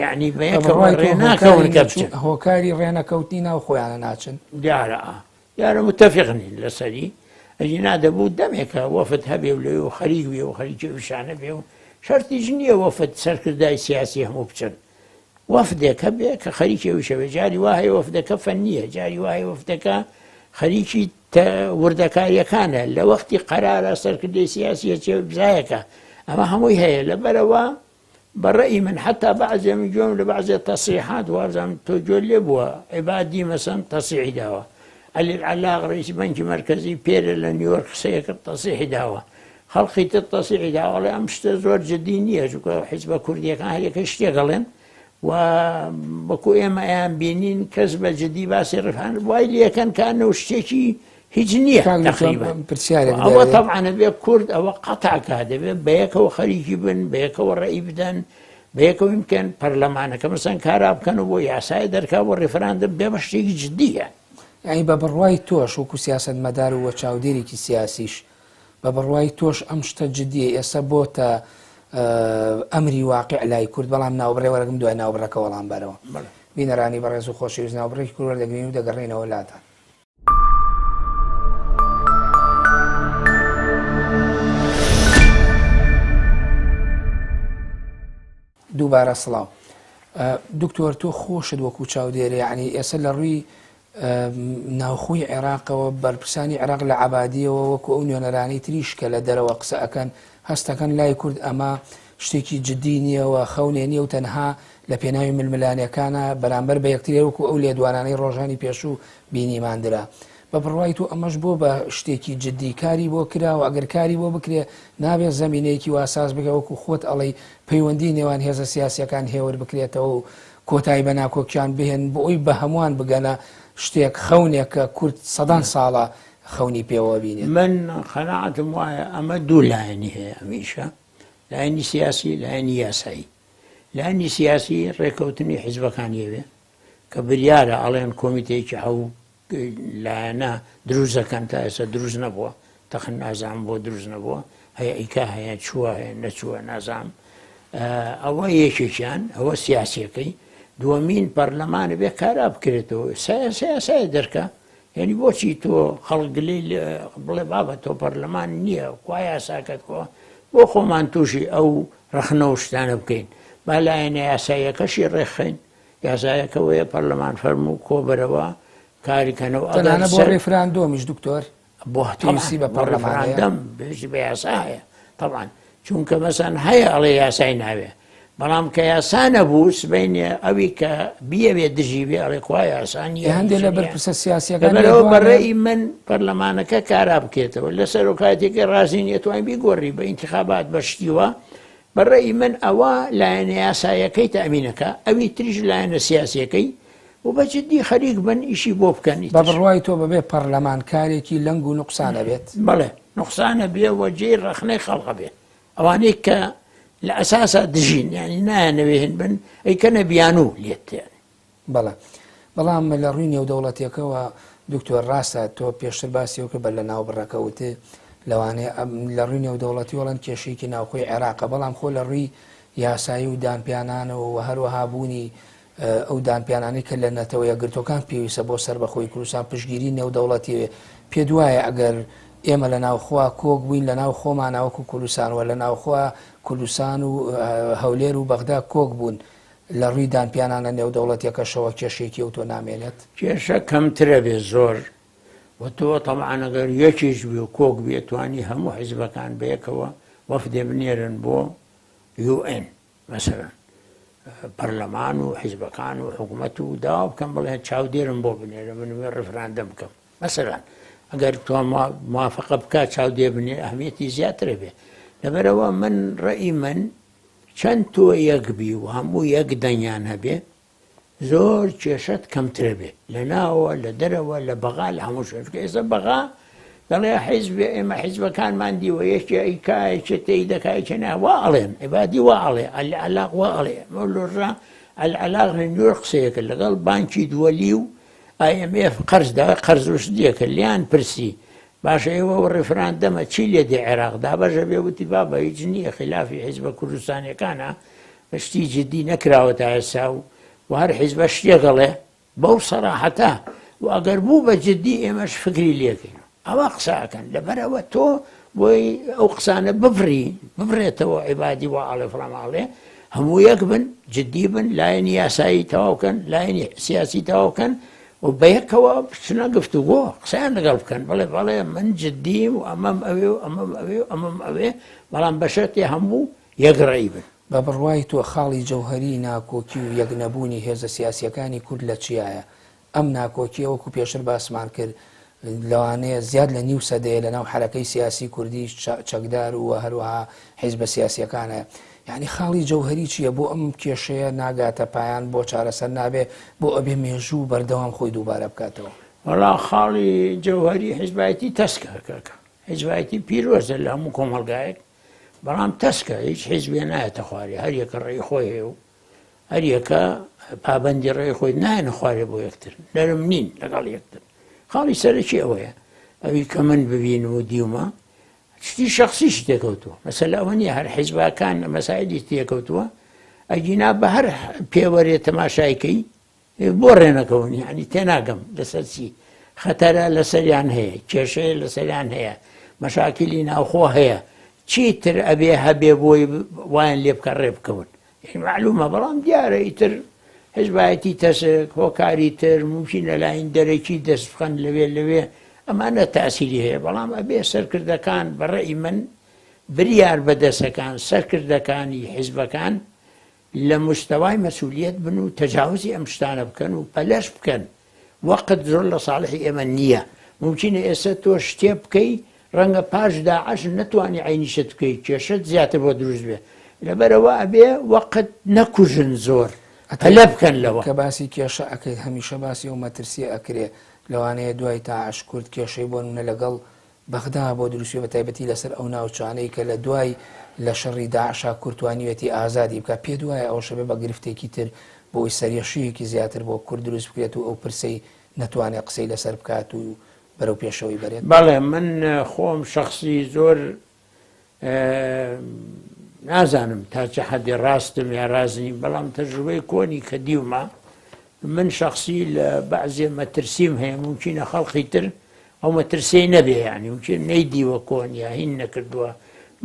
یعنی بەیەکەوە ڕێناکەون کە بچن هۆکاری ڕێنەکەوتنی ناو خۆیانە ناچن دیارە متتەفقنین لەسەری ئەجینا دەبوو دەمێکە وەفد هەبێ و لێ و خەریک بێ و خەریکی وشانە بێ و شەرتیش نییە وەفد سەرکردای سیاسی هەموو بچن وەفدێک هەبێ کە خەریکی وشەوێ جاری وایە وەفدەکە فەنیە جاری وایە وەفدەکە خەریکی وردەکاریەکانە لە وەختی قەرارە سەرکردەی سیاسیە چێ بزایەکە ئەمە هەمووی هەیە لەبەرەوە بەڕێی من حتا بەعزێ من گوێم لە بەعزێ تەسریحات وازام تۆ گوێ لێ بووە عیبادی مەسەن تەسریحی داوە عەلی العەلاق ڕئیسی بەنکی مەرکەزی پێرە لە نیویۆرک قسەیەکە تەسریحی داوە خەڵقی تر تەسریحی داوە ئەڵێ ئەم شتە زۆر جددی نییە چونکە حیزبە کوردیەکان هەرێکە شتێگەڵێن و بەکو ئێمە ئەیان بینین کەس بە جددی باسی ڕفان وای لەکەن کانە شتێکی هیچ نییە ئەوە تەبعانە بێ کورد ئەوە قەتعکە دەبێت بەیەکەوە خەریکی بن بەیەکەوە ڕێی بدەن بەیەکەوە بکەن پەرلەمانەکە مەسەن کارا بکەن و بۆ یاسای دەرکا بۆ ڕێفراندم بێ بە شتێکی جددیە یعنی بە بڕوای تۆش وەکو سیاست مەدار و وە چاودێرێکی سیاسیش بە بڕوای تۆش ئەم شتە جددیە ئێستا بۆتە ئەمری واقع لای کورد بەڵام ناوبڕێ وەرەگەم دوای ناوبڕەکە وەڵام بەرەوە بینەرانی بەڕێز و خۆشەویست ناوبڕێکی کورد وەردەگرین و دەگەڕێنەوە وڵاتان دووبارە سڵاو دکتۆر تۆ خۆشت وەکو چاودێرە یعنی ئێستا لە ڕووی ناوخۆی عێراقەوە بەرپرسانی عێراق لە عەبادیەوە وەکو ئەو نوێنەرانەی تریش کە لە دەرەوە قسە ئەکەن هەستەکەن لای کورد ئەمە شتێکی جددی نییەوە خەونێ نیە و تەنها لە پێناوی ململانیەکانە بەرامبەر بە یەکترێ وەکو ئەو لێدوانانەی ڕۆژانی پێشوو بینیماندرا بە بڕوای تو ئەمەش بۆ بە شتێکی جددی کاری بۆ کراوە ئەگەر کاری بۆ بکرێ نابێت زەمینەیەکی واساس بکە وەکو خۆت ئەڵەی پەیوەندی نێوان هێزە سیاسیەکان هێور بکرێتەوە و کۆتایی بە ناکۆکیان بهێن بۆ ئەوی بە هەمووان بگەنە شتێک خەونێکە کورد سەدان ساڵە خەونی پێوە بینێت من قەناعەتم وایە ئەمە دوو لایەنی هەیە ئەمیشە لایەنی سیاسی لایەنی یاسایی لایەنی سیاسی ڕێکەوتنی حیزبەکانیەوێ کە بریارە ئەڵێن کۆمیتەیەکی هەوو لایەنە دروستەکەن تا ئێستا دروست نەبووە تەخن نازانم بۆ دروست نەبووە هەیە ئیکا هەیە چووە هەیە نەچووە نازانم ئەوە یەکێکیان ئەوە سیاسیەکەی دووەمین پەرلەمانە بێ کارا بکرێتەوە سیاسای دەرکە یعنی بۆچی تۆ خەڵگلەی بڵێ بابە تۆ پەرلەمان نییە کوا یاساکەت کۆ بۆ خۆمان تووشی ئەو ڕەخنە و شتانە بکەین با لایەنە یاساییەکەشی ڕێکخەین یاسایەکەوەیە پەرلەمان فەرموو کۆبەرەوە کاریکەنەوە تەنانە بۆ ڕێفراندۆمیش دکتۆر بۆ پێویستی بە پەرلەماندەم بێژی بە یاسا هەیە طبعا چونکە مەسەن هەیە ئەڵێ یاسای ناوێ بەڵام کە یاسا نەبوو سبەینێ ئەوی کە بیەوێ دژی بێ ئەڵێ کوا یاسانی هەندێک لە بەرپرسە سیاسیەکان بەرەوە بەڕێی من پەرلەمانەکە کارا بکێتەوە لەسەر و کاتێکی ڕازی نێتوان بیگۆڕی بە ئینتیخابات بەشتیوە بەڕێی من ئەوە لایەنە یاساییەکەی تەمینەکە ئەوی تریش لایەنە سیاسیەکەی و بەجددی خەریک بن ئیشی بۆ بکەن بە بڕوای تۆ بەبێ پەرلەمان کارێکی لەنگ و نوقسانە بێت بەڵێ نوقسانە بێ وەجێی ڕەخنەی خەڵقە بێت ئەوانەی کە لە ئەساسا دژین ینی نایەنەوێ بن ئەیکەنە بیانوو لێت بەڵێ بەڵام لە ڕووی نێودەوڵەتیەکەوە دکتۆر ڕاستە تۆ پێشتر باسیەوە کە بەر لە ناو بڕەکەوتێ لەوانەیە لە ڕووی نێودەوڵەتی وەڵەن کێشێکی ناوخۆی عێراقە بەڵام خۆ لە ڕووی یاسایی و دانپیانانەوە و هەروەها بوونی ئەو دانپیانانی کە لە نەتەوە یەکگرتوەکان پێویستە بۆ سەربەخۆی کوردستان پشتگیری نێودەوڵەتی پێ دوایە ئەگەر ئێمە لە ناوخوا کۆک بووین لە ناو خۆمانەوەکو کوردستانوە لە ناوخوا کوردستان و هەولێر و بەغدا کۆک بوون لە ڕووی دانپیانانە نێودەوڵەتیەکەشەوە کێشێکی ئەو تۆ نامێنێت کێشە کەمترە بێ زۆر و تۆ تەمعان ئەگەر یەکیش بێ و کۆک بێتوانی هەموو حیزبەکان بەیەکەوە وەفدێ بنێرن بۆ UN مەسەڵەن پەرلەمان و حیزبەکان و حکوومەت و داوا بکەم بڵێ چاودێرم بۆ بنێرە بنوێ ڕفراندەم بکەم مەسەڵەن ئەگەر تۆ موافقە بکە چاودێ بنێ ئەهمیەتی زیاترە بێ لەبەرەوە من ڕێی من چەند تۆ یەک بی و هەموو یەک دەنگیان هەبێ زۆر کێشەت کەمترە بێ لە ناوە لە دەرەوە لە بەغا لە هەموو شوێن ئێستا بەغا دەڵێ حیزبێ ئێمە حیزبەکانمان دیوە یەکی ئەیکایەکێتی دەکایکە وا ئەڵێن عیبادی وا ئەڵێ ئەلعەلاق وا ئەڵێ مەولۆژە ئەلعەلاق لە نیویۆرک قسەیەکە لەگەڵ بانکی دووەلی و IMF قەرزدا قەرز ڕشدیەکە لیان پرسی باشە ئێوە ڕێفراندەمە چی لێ دێ عێراق دابەژە بێ وتی بابە هیچ نییە خلافی حیزبە کوردستانیەکانە شتی جددی نەکراوە تا ئێستا و هەر حیزبە شتێگەڵێ بەو سەراحەتە و ئەگەر بوو بە جددی ئێمەش فکری لێکەین ئەوە قساکەن لەبەرەوە تۆ بۆی ئەو قسانە ببرێتەوە عیبادی و ئاڵێ فڵەماڵێ هەموو یەک بن جددی بن لایەنی یاسایی تەواوکەن لایەنی سیاسی تەواوکەن و بەیەکەوە بچنە گفتوگۆ قسەیان لەگەڵ بکەن بڵێ من جددیم و ئەمەم ئەوێ و ئەمەم ئەوێ و ئەمەم ئەوێ بەڵام بەشێتی هەموو یەکڕێی بن. بە بڕوای تۆ خاڵی جەوهەری ناکۆکی و یەکنەبوونی هێزە سیاسیەکانی کورد لە چیایە؟ ئەم ناکۆکیە وەکو پێشتر باسمان کرد لەوانەیە زیاد لە نیو سەدەیە لەناو حەرەکەی سیاسی کوردی چەکدار و هەروەها حیزبە سیاسیەکانە. یعنی خاڵی جەوهەری چییە بۆ ئەم کێشەیە ناگاتە پایان بۆ چارەسەر نابێ بۆ ئەبێ مێژوو بەردەوام خۆی دووبارە بکاتەوە؟ وەڵا خاڵی جەوهەری حیزبایەتی تەسکە کەکە حیزبایەتی پیرۆزە لە هەموو کۆمەلگایەک بەڵام تەسکە هیچ حیزبێ نایەتە خوارێ هەر یەکە ڕێی خۆی هەیە و هەر یەکە پابەندی ڕێی خۆی نایەنە خوارێ بۆ یەکتر لەرم نین لەگەڵ یەکتر. خاڵی سەرەکی ئەوەیە ئەوی کە من ببین و دیومە شتی شخصیش تێکەوتووە مەسەلا ئەوە نیە هەر حیزباکان مەسایلی تێکەوتووە ئەگینا بە هەر پێوەرێ تەماشایکەی بۆ ڕێنەکەون یعنی تێناگەم لەسەر چی خەتەرە لەسەریان هەیە کێشەیە لەسەریان هەیە مەشاکلی ناوخۆ هەیە چیتر ئەبێ هەبێ بۆی وایان لێ بکە ڕێ بکەون معلومە بەڵام دیارە ئیتر حیزبایەتی تەسک هۆکاری تر ممکن لە لاین دەرەکی دەست بخەن لەوێ ئەمانە تاسیری هەیە بەڵام ئەبێ سەرکردەکان بەڕێی من بریار بەدەستەکان سەرکردەکانی حیزبەکان لە مستەوای مەسئولیت بن و تەجاوزی ئەم شتانە بکەن و پەلەش بکەن وەقت زۆر لە ساڵحی ئێمە نییە ممکنە ئێستا تۆ شتێ بکەی ڕەنگە پاش داعش نەتوانی عینیشت بکەیت کێشت زیاتر بۆ دروست بێ لەبەرەوە ئەبێ وەقت نەکوژن زۆر هەلە بکەن لەوە کە باسی کێشە ئەکەیت هەمیشە باسی ئەو مەترسیە ئەکرێ لەوانەیە دوای تاعش کورد کێشەی بۆ نمونە لەگەڵ بەغدا بۆ دروستیە بە تایبەتی لەسەر ئەو ناوچانەی کە لە دوای لە شەڕی داعشا کورتوانیوێتی ئازادی بکە پێ دوایە ئەو شەبێ بە گرفتێکی تر بۆی سەرێشیەکی زیاتر بۆ کورد دروست بکرێت و ئەو پرسەی نەتوانێت قسەی لەسەر بکات و بەرەو پێشەوەی بەرێت. بەڵێ من خۆم شخصی زۆر نازانم تا چه حەدی ڕاستم یا ڕازنی بەڵام تەجروبەی کۆنی کە دیومە من شخصی لە بەعزێ مەترسیم هەیە ممکنە خەڵقی تر ئەو مەترسەی نەبێ یعنی ممکن نەیدیوە کۆن یا هین نەکردووە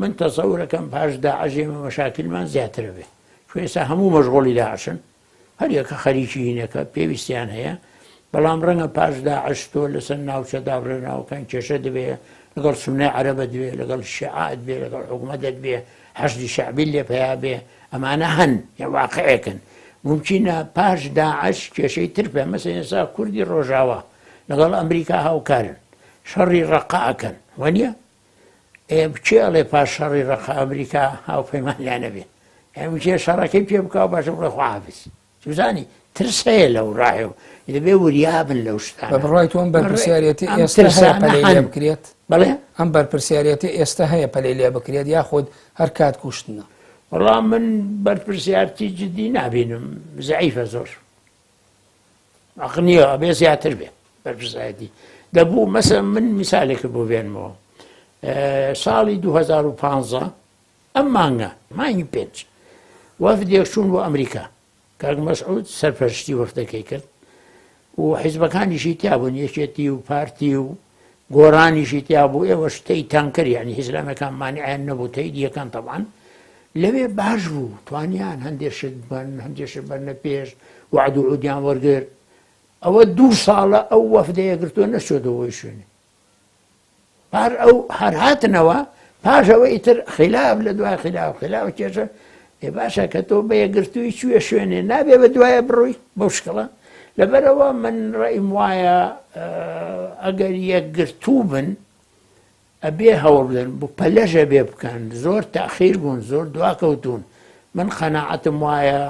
من تەسەورەکەم پاش داعش ئێمە مەشاکلمان زیاترە بێ ئێستا هەموو مەشغوڵی داعشن هەر یەکە خەریکی هینەکە پێویستیان هەیە بەڵام ڕەنگە پاش داعش تۆ لەسەر ناوچەدا بڕێناوەکان کێشە دەبێ لەگەڵ سونای عەرەبە دەبێ لەگەڵ شیعات بێ لەگەڵ حکومەتت بێ حەشدی شەعبی لێ پیا بێ ئەمانە هەن یا واقعەکەن ممکنە پاش داعش کێشەی تر پێ مەسەڵەن ئێستا کوردی ڕۆژاوە لەگەڵ ئەمریکا هاوکارن شەڕی ڕەقەکەن وەنیە بچێ ئەڵێ پاش شەڕی ڕەقە ئەمریکا هاوپەیمانیان نەبێ بچێ شەڕەکەی پێ بکاو باشە بڵێ خواحافیز زانی ترسەیە لەو ڕایەوە دەبێ وریابن لەو شتانە. بە بڕوای تۆ ئەم بەرپرسیارەتی ئێستا هەیە پەلەی لێ بکرێت؟ بەڵێ ئەم بەرپرسیارەتی ئێستا هەیە پەلەی لێ بکرێت یاخود هەر کات کوشتنە؟ وەڵام من بەرپرسیارەتی جددی نابینم زەعیفە زۆر ئەقنیە ئەبێ زیاتر بێ بەرپرسیارەتی دەبوو مەسەڵەن من میسالێکە بۆ بێنمەوە ساڵی 2015 ئەم مانگە مانگی 5 وەفدێک چوون بۆ ئەمریکا کاک مەسعود سەرپەرشتی وەفدەکەی کرد و حیزبەکانیشی تیا بوون یەکێتی و پارتی و گۆڕانیشی تیا بوو ئێوە شتەی تانکەر یعنی هیزلامەکان مانیعیان نەبوو تەیدیەکان تەبعان لەوێ باش بوو توانیان هەندێک شت بن هەندێک شت بەرنە پێش وعد و عودیان وەرگرت ئەوە 2 ساڵە ئەو وەفدەیە گرتووە نەچۆتەوەی شوێنێ پار ئەو هەر هاتنەوە پاش ئەوە ئیتر خلاف لە دوای خلاف کێشە باشە کە تۆ بە یەکگرتووی کوێ شوێنێ نابێ بە دوایە بڕۆی بەو شکڵە لەبەرەوە من ڕێیم وایە ئەگەر یەکگرتوو بن ئەبێ هەوڵ بدەن بۆ پەلەژە بێ بکەن زۆر تاخیر بوون زۆر دواکەوتون من خەناعەتم وایە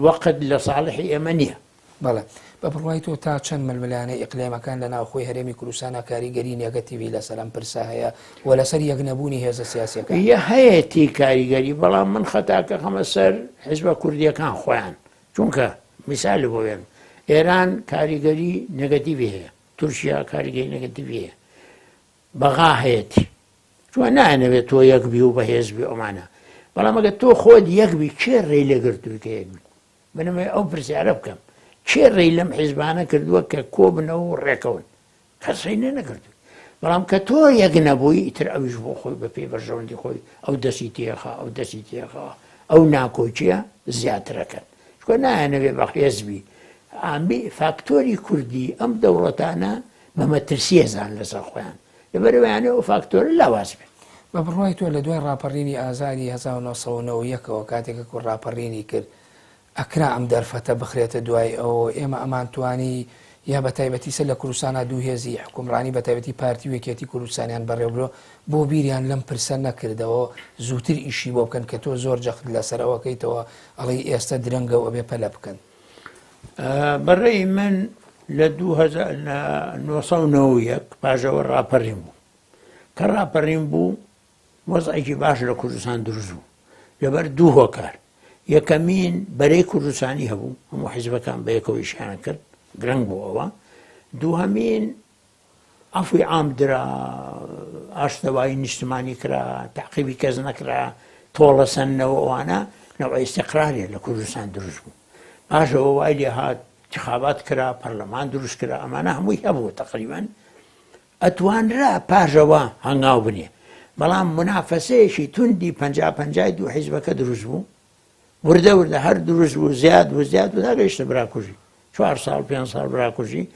وەقت لە ساڵحی ئێمە نییە. بەڵێ بە بڕوای تۆ تا چەند ململانەی ئیقلیمەکان لە ناوخۆی هەرێمی کوردستانە کاریگەری نێگەتیڤی لەسەر ئەم پرسە هەیە و لەسەر یەکنەبوونی هێزە سیاسیەکان هەیەتی کاریگەری بەڵام من خەتاکە خەمە سەر حیزبە کوردیەکان خۆیان چونکە میسالی بۆ وێن ئێران کاریگەری نێگەتیڤی هەیە تورکیا کاریگەری نێگەتیڤی هەیە بەغا هەیەی چوە نانەوێت تۆ یەکبی و بەهێزبی ئەمانە بەڵام ئەگە تۆ خۆت یەکبی چێ ڕێی لێگرتووی کە یەکبی بنەمە ئەو پرسیارە بکەم چێ ڕێی لەم حیزبانە کردووە کە کۆبنەوە و ڕێکەون کەسەی نەکردووی بەڵام کە تۆ یەک نەبووی ئیتر ئەویش بۆ خۆی بە پێی بەرژەوەندی خۆی ئەو دەستی تێخا ئەو دەستی تێخا ئەو ناکۆچیە زیاترەکەن چکۆ نایەنەوێ بە حێزبی ئامبی فاکتۆری کوردی ئەم دەوڵەتانە بە مەترسیەزان لەسەر خۆیان لەبەرەوەیانێ ئەو فاکتۆرە لاواز بێت بە بڕوای تۆ لە دوای ڕاپەڕینی ئازاری 1990ەوە کاتێکە کوڕ ڕاپەڕینی کرد ئەکرا ئەم دەرفەتە بخرێتە دوای ئەوە ئێمە ئەمان توانی یا بە تایبەتی سەر لە کوردستانە دوو هێزی حکومڕانی بە تایبەتی پارتی وەکێتی کوردستانیان بەڕێوەبرۆ بۆ بیریان لەم پرسە نەکردەوە زووتر ئیشی بۆ بکەن کە تۆ زۆر جەخت لەسەرەوەکەیتەوە ئەڵی ئێستا درەنگە و ئەبێ پەلە بکەن بەڕێی من لە 1990 پاژەوە ڕاپەڕین بوو کە ڕاپەڕین بوو وەزعێکی باش لە کوردستان دروست بوو لەبەر دوو هۆکار یەکەمین بەرەی کوردستانی هەبوو هەموو حیزبەکان بە یەکەوە ئیشیان کرد گرنگ بوو ئەوە دووهەمین عەفوی عام درا ئاشتەوایی نیشتمانی کرا تەعقیبی کەس نەکرا تۆڵە سەنەوە ئەوانە نەوەی ئیستیقرارێ لە کوردستان دروست بوو پاشەوە وای لێ هات انتخابات کرا پەرلەمان دروست کرا ئەمانە هەمووی هەبوو تەقریبەن ئەتوانرا پاشەوە هەنگاو بنێ بەڵام منافەسەیەکی توندی 50 دوو حیزبەکە دروست بوو وردە وردە هەر دروست بوو زیاد و زیاد و داگەیشتە براکوژی 4 ساڵ 5 ساڵ براکوژی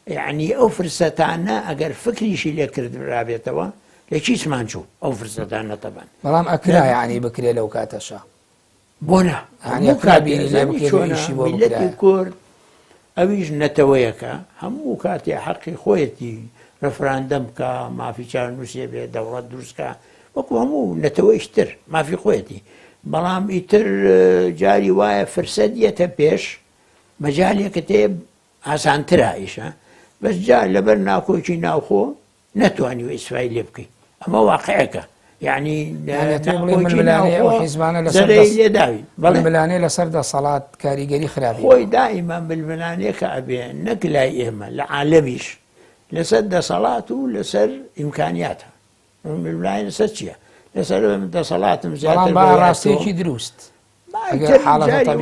یعنی ئەو فرسەتانە ئەگەر فکریشی لێ کرد رابێتەوە لە چیچمان چوو ئەو فرسەتانە تەبان بەڵام ئەکرا یعنی بکرێ لەو کاتەشە بۆنە میلەتی کورد ئەویش نەتەوەیەکە هەموو کاتی حەقی خۆیەتی ڕەفراندەم بکە مافی چارنووسێ بێ دەوڵەت دروستکە وەکو هەموو نەتەوەیشتر مافی خۆیەتی بەڵام ئیتر جاری وایە فرسەت یەتە پێش مەجالێکە تێ ئاسانترە ئیشە بەس جار لەبەر ناکۆچی ناوخۆ نەتوانی و ئیسفای لێ بکەیت ئەمە واقعەکە یعنی لێداوی ململانێ لەسەر دەسەڵات کاریگەری خراپی خۆی دائیما ململانەیەکە ئەبێ نەک لای ئێمە لە عالەمیش لەسەر دەسەڵات و لەسەر ئیمکانیاتە ململانە لەسەر چییە لەسەر دەسەڵاتم زیاتر ئاراستەیەکی دروست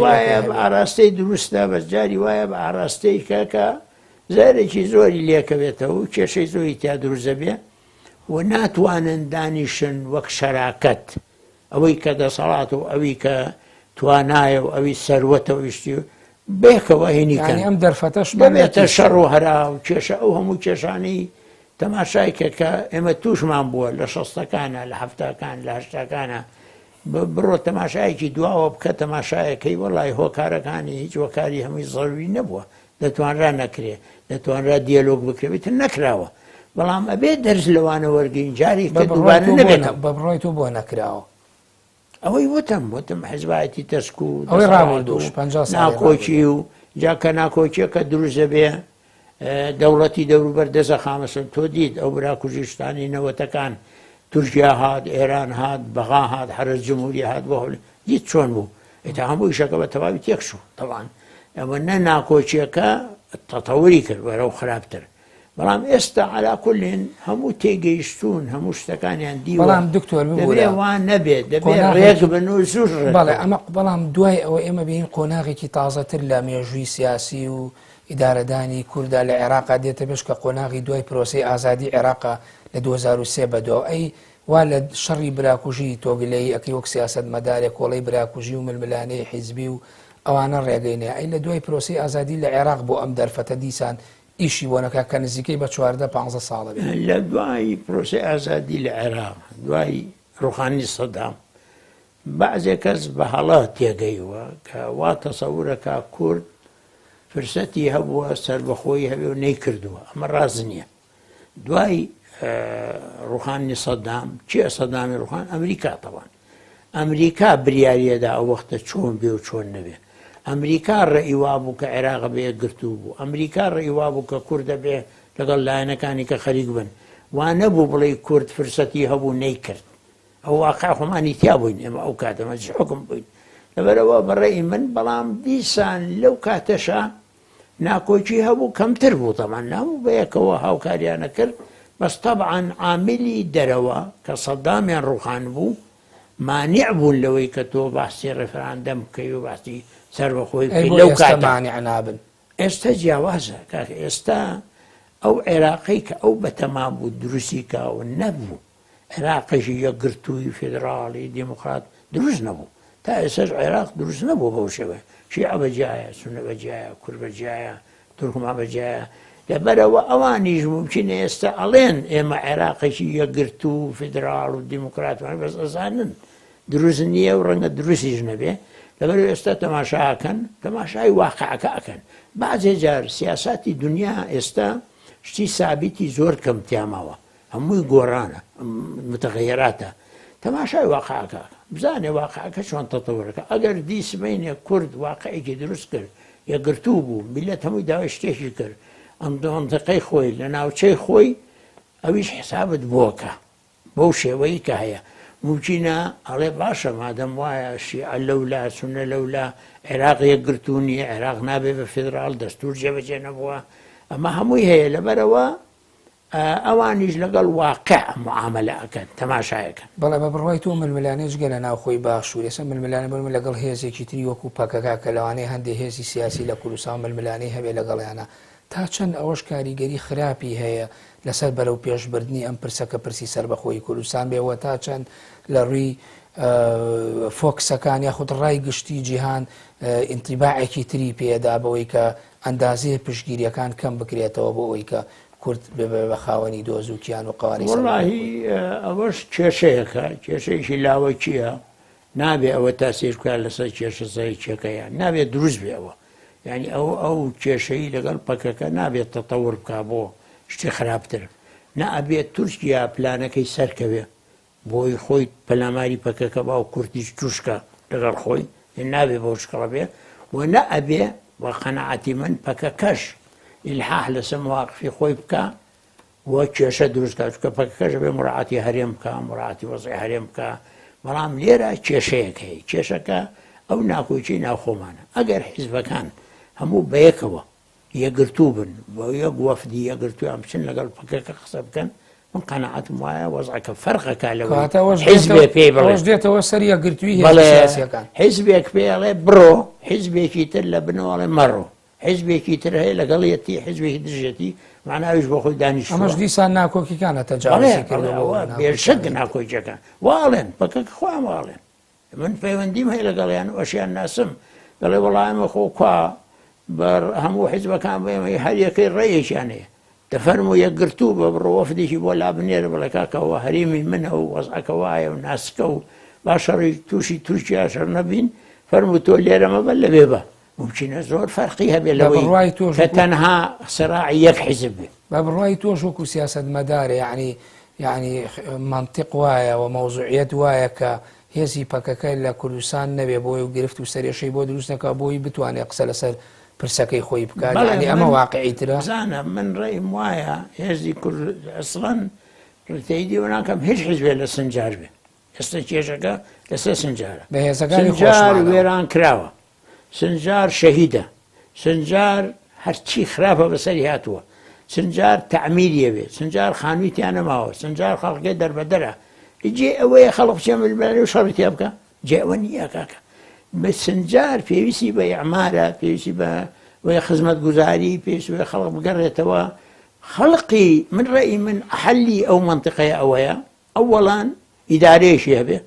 وایە ئاراستەی دروستە بەس جاری وایە بە ئاراستەی کەکە زارێکی زۆری لێکەوێتەوە و کێشەی زۆری تا دروزە بێ و ناتوانن دانیشن وەک شەراکەت ئەوەی کە دەسەڵات و ئەوی کە توانایە و ئەوی سەروەتە و ویشتی و بێکەوە هێنیکەن ئەم دەرفەتەش بێتە شەڕ و هەرا و کێشە ئەو هەموو کێشانەی تەماشایکە کە ئێمە تووشمان بووە لە 60ەکانە لە 70ەکان لە 80ەکانە بڕۆ تەماشایەکی دواوە بکە تەماشایەکەی وەڵای هۆکارەکانی هیچ وەکاری هەمووی زەروی نەبووە دەتوانرا نەکرێ دەتوانرا دیالۆگ بکرێتتر نەکراوە بەڵام ئەبێ دەرز لەوانە وەرگین جاری کە دووبارە نەبێت بە بڕۆی تو بۆ نەکراوە ئەوەی وتم حیزبایەتی تەسک و ئەوەی ڕابردوش ناکۆچی و جاکە ناکۆچیەکە دروستە بێ دەوڵەتی دەوروبەر دەزە خامەسن تۆ دیت ئەو براکوژیشتانی نەوەتەکان تورکیا هات ئێران هات بەغا هات هەرە جمهوری هات بۆ دیت چۆن بوو ئێتا هەموو شەکە بە تەواوی تێکشوو تەوان ئەمە نە ناکۆچیەکە تەتەوری کرد وەرە و خراپتر بەڵام ئێستا عەلا کولین هەموو تێگەیشتون هەموو شتەکانیان دیوە بەڵام دکتۆر دەبێ وان نەبێت دەبێت ڕێک بن و زوو بەڵێ ئەمە بەڵام دوای ئەوە ئێمە بین قۆناغێکی تازەتر لە مێژووی سیاسی و ئیدارەدانی کووردا لە عێراقا دێتە بێش کە قۆناغی دوای پرۆسی ئازادی عێراقا لە 2023 بەدەوە ئەی وا لە شەڕی براکوژی تۆگلەی ئەکەی وەک سیاست مەدارێک کۆڵەی براکوژی و ململانەی حیزبی و ئەوانە ڕێگەینێ ئەی لە دوای پرۆسی ئازادی لە عێراق بۆ ئەم دەرفەتە دیسان ئیشی بۆ نەکە کە نزیکەی بە 14-15 ساڵە بێت لە دوای پرۆسی ئازادی لە عێراق دوای ڕوحانی سەدام بەعزێ کەس بە هەڵا تێگەیوە کە وا تەسەورەکە کورد فرسەتی هەبووە سەربەخۆی هەبێ و نەیکردووە ئەمە ڕاز نییە دوای ڕوحانی سەدام چیە سەدامی ڕوحان ئەمریکا تەوان ئەمریکا بریاریەدا ئەو وەختە چۆن بێ و چۆن نەبێ ئەمریکا ڕێئیوا بوو کە عێراق بێ گرتوو بوو ئەمریکا ڕێئیوا بوو کە کوردە بێ لەگەڵ لایەنەکانی کە خەریک بن وا نەبوو بڵێ کورد فرسەتی هەبوو نەیکرد ئەو واقع خۆمانی تیا بووین ئێمە ئەو کاتەمە حکم بووین لەبەرەوە بەڕێی من بەڵام دیسان لەو کاتەشە ناکۆچی هەبوو کەمتر بوو تەمان ناموو بەیەکەوە هاوکاریانە کرد بەس طبعاً عاملی دەرەوە کە سەدامیان ڕوخان بوو مانیع بوون لەوەی کە تۆ باسی ڕێفراندەم بکەی و باسی سەربەخۆی بکەی لەو کاتمانی عنابن ئێستا جیاوازە کاکە ئێستا ئەو عێراقی کە ئەو بەتەمان بوو دروستی کاوە نەبوو عێراقیشی یەکگرتووی فێدراڵی دیموکرات دروست نەبوو تا ئێساش عێراق دروست نەبوو بەو شێوە شیعە بەجایە سونە بەجایە کورد بەجایە تورکمان بەجایە لەبەرەوە ئەوانیش ممکنە ئێستا ئەڵێن ئێمە عێراقێکی یەکگرتوو فێدراڵ و دیموکراتوان بەس ئەزانن دروست نییە و ڕەنگە دروستیش نەبێ لەبەر ئێستا تەماشاکەن تەماشای واقعەکە ئەکەن بعضێ جار سیاساتی دنیا ئێستا شتی سابیتی زۆر کەم تیاماوە هەمووی گۆڕانە متغیراتە تەماشای واقعەکە بزانێ واقعەکە چۆن تەتەورەکە ئەگەر دیسبینێ کورد واقعێکی دروست کرد یەکگرتوو بوو میلەت هەمووی داوای شتێکی کرد ئەم دۆنتەقەی خۆی لە ناوچەی خۆی ئەویش حسابت بۆکە بەو شێوەی کە هەیە ممکنە ئەڵێ باشە مادەم وایە شیعە لەولا سونە لەولا عێراق یەکگرتوو نییە عێراق نابێ بە فێدراڵ دەستور جێبەجێ نەبووە ئەمە هەمووی هەیە لەبەرەوە ئەوانیش لەگەڵ واقع معاملە ئەەکەن تەماشایەکەن بەڵێ بە بڕوای تۆ ململانێش گە لە ناوخۆی باشوور ێستا ململانە بڵمە لەگەڵ هێزێکی تری وەکو پەکەکە کە لەوانەیە هەندێک هێزی سیاسی لە کوردستان ململانەی هەبێ لەگەڵیانە تا چەند ئەوەش کاریگەری خراپی هەیە لەسەر بەرەو پێشبردننی ئەم پرسەکە پرسی سەربەخۆی کوردستان بێەوە تا چەند لە ڕووی فۆکسەکان یاخود ڕای گشتی جیهان ئینتیباعێکی تری پێدا بەوەی کە ئەندازەیە پشتگیریەکان کەم بکرێتەوە بۆ ئەوەی کە کورد بە خاوەنی دۆزووکیان و قواری وڵاهی ئەوەش کێشەیەەکە کێشەیەکی لاوە چییە نابێ ئەوە تا سیرکار لەسەر کێشە سەری چێکەیان نابێت دروست بێەوە یعنی ئەو کێشەی لەگەڵ پەکەکە نابێت تەتەور بکە بۆ شتی خراپتر نەئەبێت تورکیا پلانەکەی سەرکەوێ بۆی خۆی پەلاماری پەکەکە باو کورتیش توشکە لەگەڵ خۆی نابێ بۆ شکڕە بێ و نەئەبێ بە قەنەعەتی من پەکەکەش ئیلحاح لەسەر مواقفی خۆی بکە وە کێشە دروستکە چکە پەکەکەش بێ مڕعاتی هەرێم بکە مڕعاتی وەزعی هەرێم بکە بەڵام لێرە کێشەیەک هەیە کێشەکە ئەو ناکۆچی ناوخۆمانە ئەگەر حیزبەکان هەموو بەیەکەوە یەکگرتوو بن بۆ یەک وەفدی یەکگرتویان بچن لەگەڵ پەکەکە قسە بکەن من قەنەعەتم وایە وەزعەکە فەرقەکە لەوەی حیزبێ پێی بڵێ دێتەوە سەر یەکگرتووی سیاسیەکان حیزبێک پێڵێ بڕۆ حیزبێکی تر لە بنەوەڵێ مەڕۆ حیزبێکی تر هەیە لەگەڵیەتی حیزبێکی دژێتی معناویش بۆ خۆی دانیشت ئەمەش دیسان ناکۆکیەکانە تەجاوزی کردەوە بێشەک ناکۆیجەکان واڵێن پەکەکە خۆیان واڵێن من پەیوەندیم هەیە لەگەڵیان ئەشیان ناسم دەڵێ وەڵامە خۆ کوا بەر هەموو حیزبەکان بێمەی هەر یەکەی ڕێیەکیان هەیە دەفەرموو یەکگرتوو بە بڕۆ وەفدێکی بۆ لابنێرە بڵێ کاکەوە هەرێمی منە و وەزعەکە وایە و ناسکە و باشەڕی تووشی تورکیا شەڕ نەبین فەرموو تۆ لێرەمە بە لەبێ بە ممکنە زۆر فەرقی هەبێ لەوەی کە تەنها سەراعی یەک حیزب بێ بە بڕوای تۆش وەکو سیاسەت مەدارە یعنی منطق وایە و مەوزوعیەت وایە کە هێزی پەکەکە لە کوردستان نەبێ بۆی و گرفت و سەرێشەی بۆ دروستەکە بۆی بتوانێت قسە لەسەر پرسەکەی خۆی بکات ینی ئەمە واقعیترە بزانە من ڕێیم وایە هێزی کورد ئەسڵەن ڕتەیدی و ناکەم هیچ حیزبێ لە سنجار بێ ئێستا کێشەکە لەسەر سنجارە بە هێزەکانی سنجار وێران کراوە سنجار شەهیدە سنجار هەرچی خراپە بەسەری هاتووە سنجار تەعمیریە بێ سنجار خانوویتیان نەماوە سنجار خەڵکەکەی دەربەدەرە جێ ئەوەیە خەڵق بچێ ململانی و شەڕیتیا بکە جێ ئەوە نییە کاکە بە سنجار پێویستی بە ئیعمارە پێویستی بە وەیە خزمەت گوزاری پێویستی بە خەڵق بگەڕێتەوە خەڵقی من ڕێی من حەلی ئەو منطقەیە ئەوەیە ئەوەڵان ئیدارەیەشی هەبێ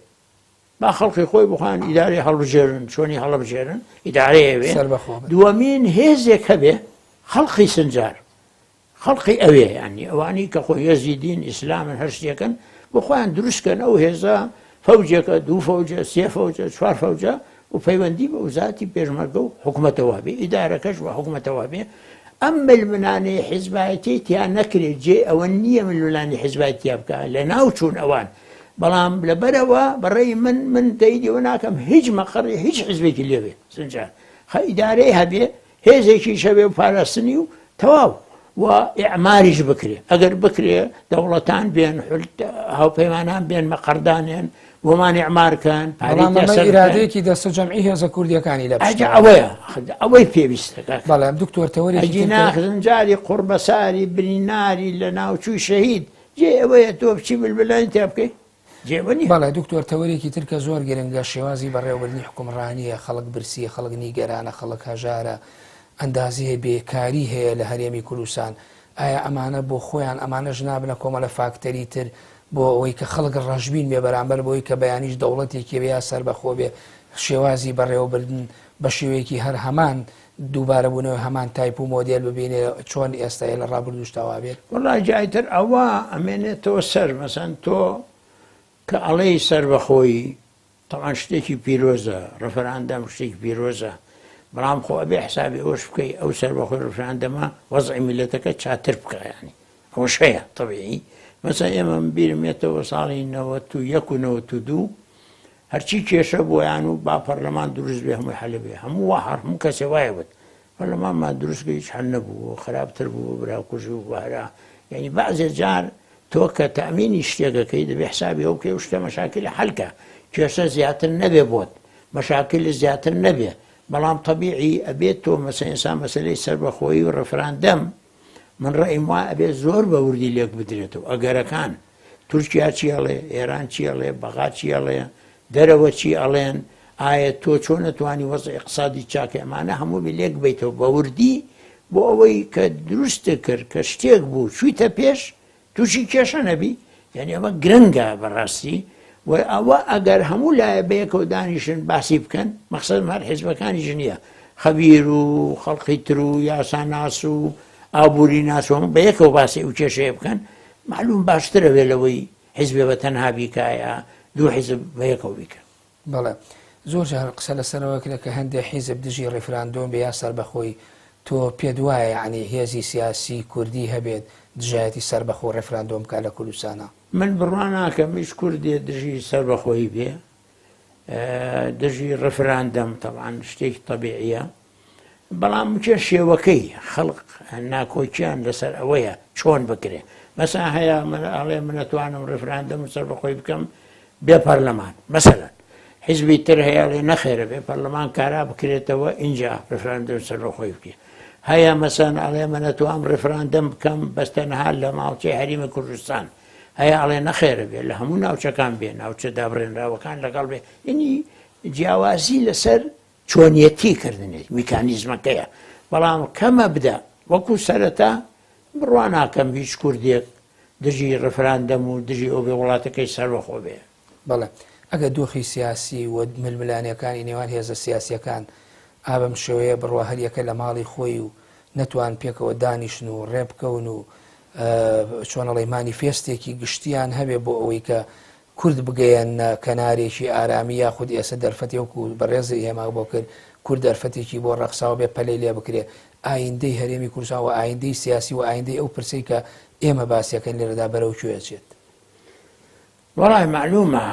با خەڵقی خۆی بخوان ئیدارەی هەڵبژێرن چۆنی هەڵبژێرن ئیدارەیە بێ دووەمین هێزێک هەبێ خەڵقی سنجار خەڵقی ئەوێ ینی ئەوانی کە خۆی هێزی دین ئیسلامن هەر شتێکن بۆ خۆیان دروستکەن ئەو هێزە فەوجێکە دوو فەوجە سێ فەوجە چوار فەوجە و پەیوەندی بە وزاتی پێشمەرگە و حکوومەتەوە بێ ئیدارەکەش بە حکوومەتەوە بێ ئەم ململانەی حیزبایەتی تیان نەکرێت جێ ئەوە نییە ململانی حیزبایەتیا بکە لە ناو چوون ئەوان بەڵام لەبەرەوە بەڕێی من دەیدیەوە ناکەم هیچ مەقڕی هیچ حیزبێکی لێبێ سنجار ئیدارەی هەبێ هێزێکی شەبێ و پاراستنی و تەواو و ئیعماریش بکرێ ئەگەر بکرێ دەوڵەتان بێن هاوپەیمانان بێن مەقەردانێن بۆمان ئیعمارکەن ئیرادەیەکی دەستە جەمعی هێزە کوردیەکانی لە ئەوەیە ئەوەی پێویستە بەڵام دکتۆر تەوەری زنجاری قوربەساری بریناری لە ناوچووی شەهید جێ ئەوەیە تۆ بچی بلبلانی تیا بکەی جێبنی بەڵێ دکتۆر تەوەرێکی ترکە زۆر گرنگە شێوازی بەڕێوەبردنی حکومڕانیە خەڵک برسیە خەڵک نیگەرانە خەڵک هەژارە ئەندازەیە بێکاری هەیە لە هەرێمی کوردستان ئایا ئەمانە بۆ خۆیان ئەمانەش نابنە کۆمەڵە فاکتەری تر بۆ ئەوەی کە خەڵک ڕەشبین بێ بەرامبەر بۆی کە بەیانیش دەوڵەتێکی بێ یا سەر بەخۆ بێ شێوازی بەڕێوەبردن بە شێوەیەکی هەر هەمان دووبارە بوونەوە هەمان تایپ و مۆدیل ببینێ چۆن ئێستای لە ڕابردوشتاوا بێت وڵای جایتر ئەوە ئەمێنێتەوە سەر مەسەن تۆ کە ئەڵەی سەر بەخۆی تەوان شتێکی پیرۆزە ڕەفەراندەم شتێکی پیرۆزە بەڵام خۆ ئەبێ حسابی ئەوش بکەی ئەو سەر بەخۆی ڕەفەراندەمە وەزعی میلەتەکە چاتر بکایانی ئەوەش هەیە تەبیعی مەسەن ئێمە بیرمێتەوە ساڵی 91 و 92 هەرچی کێشە بۆیان و با پەرلەمان دروست بێ هەمووی حەل بێ هەموو هەموو کەسێ وایە بێت پەرلەمانمان دروستکە هیچ حەل نەبوو خراپتر بوو براکوژی و بەهرا یعنی بەعزێ جار تۆ کە تەمینی شتێکەکەی دەبێ حسابی ئەو کێ شتە مەشاکلی حەلکە کێشە زیاتر نەبێ بۆت مەشاکل زیاتر نەبێ بەڵام طەبیعی ئەبێت تۆ مەسەن ئێستا مەسەلەی سەربەخۆیی و ڕەفەراندەم من ڕێیم وایە ئەبێ زۆر بە وردی لێک بدرێتەوە ئەگەرەکان تورکیا چی ئەڵێ ئێران چی ئەڵێ بەغا چی ئەڵێ دەرەوە چی ئەڵێن ئایا تۆ چۆن نەتوانی وەزع اقتصادی چاکە ئەمانە هەموو بێ لێک بیتەوە بە وردی بۆ ئەوەی کە دروستە کرد کە شتێک بوو چوویتە پێش تووشی کێشە نەبی یعنی ئەمە گرنگە بەڕاستی و ئەوە ئەگەر هەموو لایە بەیەکەوە دانیشن باسی بکەن مەقسەد هەر حیزبەکانیش نییە خەبیر و خەڵقی تر و یاساناس و ئابووری ناسۆم بەیەکەوە باسی و کێشەیە بکەن معلوم باشترە بێ لەوەی حیزبێ بە تەنها بیکایە دوو حیزب بەیەکەوە بیکە بەڵێ زۆر جار قسە لەسەرەوە کرێت کە هەندێک حیزب دژی ڕێفراندۆم بێ یا سەربەخۆی تۆ پێت وایە یعنی هێزی سیاسی کوردی هەبێت دژایەتی سەربەخۆ ڕێفراندۆم بکات لە کوردستانە من بڕوان ناکەم هیچ کوردێ دژی سەربەخۆیی بێ دژی ڕێفراندەم تەبعاً شتێکی طەبیعیە بەڵام چێ شێوەکەی خەڵق ناکۆچیان لەسەر ئەوەیە چۆن بکرێ مەسا هەیە ئەڵێ من نەتوانم ڕێفراندەم سەربەخۆی بکەم بێ پەرلەمان مەسەلەن حیزبی تر هەیە لێ نەخێرە بێ پەرلەمان کارا بکرێتەوە اینجا ڕێفراندەم سەربەخۆی بکێ هەیە مەسەن ئەڵێ من نەتوانم ڕێفراندەم بکەم بەستەنها لە ماوچەی هەریمە کوردستان هەیە ئەڵێ نەخێرە بێ لە هەموو ناوچەکان بێ ناوچە دابڕێنراوەکان لەگەڵ بێ یعنی جیاوازی لەسەر چۆنیەتی کردنێت میکانیزمەکەیە بەڵام کەمە بدە وەکو سەرەتا بڕوان ناکەم هیچ کوردێک دژی ڕێفراندەم و دژی ئەو بێ وڵاتەکەی سەربەخۆ بێ بەڵێ ئەگە دۆخی سیاسی و ململانیەکانی نێوان هێزە سیاسیەکان ئابم شێوەیە بڕوا هەریەکە لە ماڵی خۆی و نەتوان پێکەوە دانیشن و ڕێبکەون و چۆنەڵی مانیفێستێکی گشتیان هەبێ بۆ ئەوەی کە کورد بگەیەن کەنارێکی ئارامی یاخود ئێستا دەرفەتی وەکو بەڕێزی هێما بۆ کرد کورد دەرفەتێکی بۆ ڕەخساوە بێ پەلەی لێ بکرێ ئایندەی هەرێمی کوردستان و ئایندەی سیاسی و ئایندەی ئەو پرسەی کە ئێمە باسیەکەن لێرەدا بەرەو کوێچێت وەڵای معلومە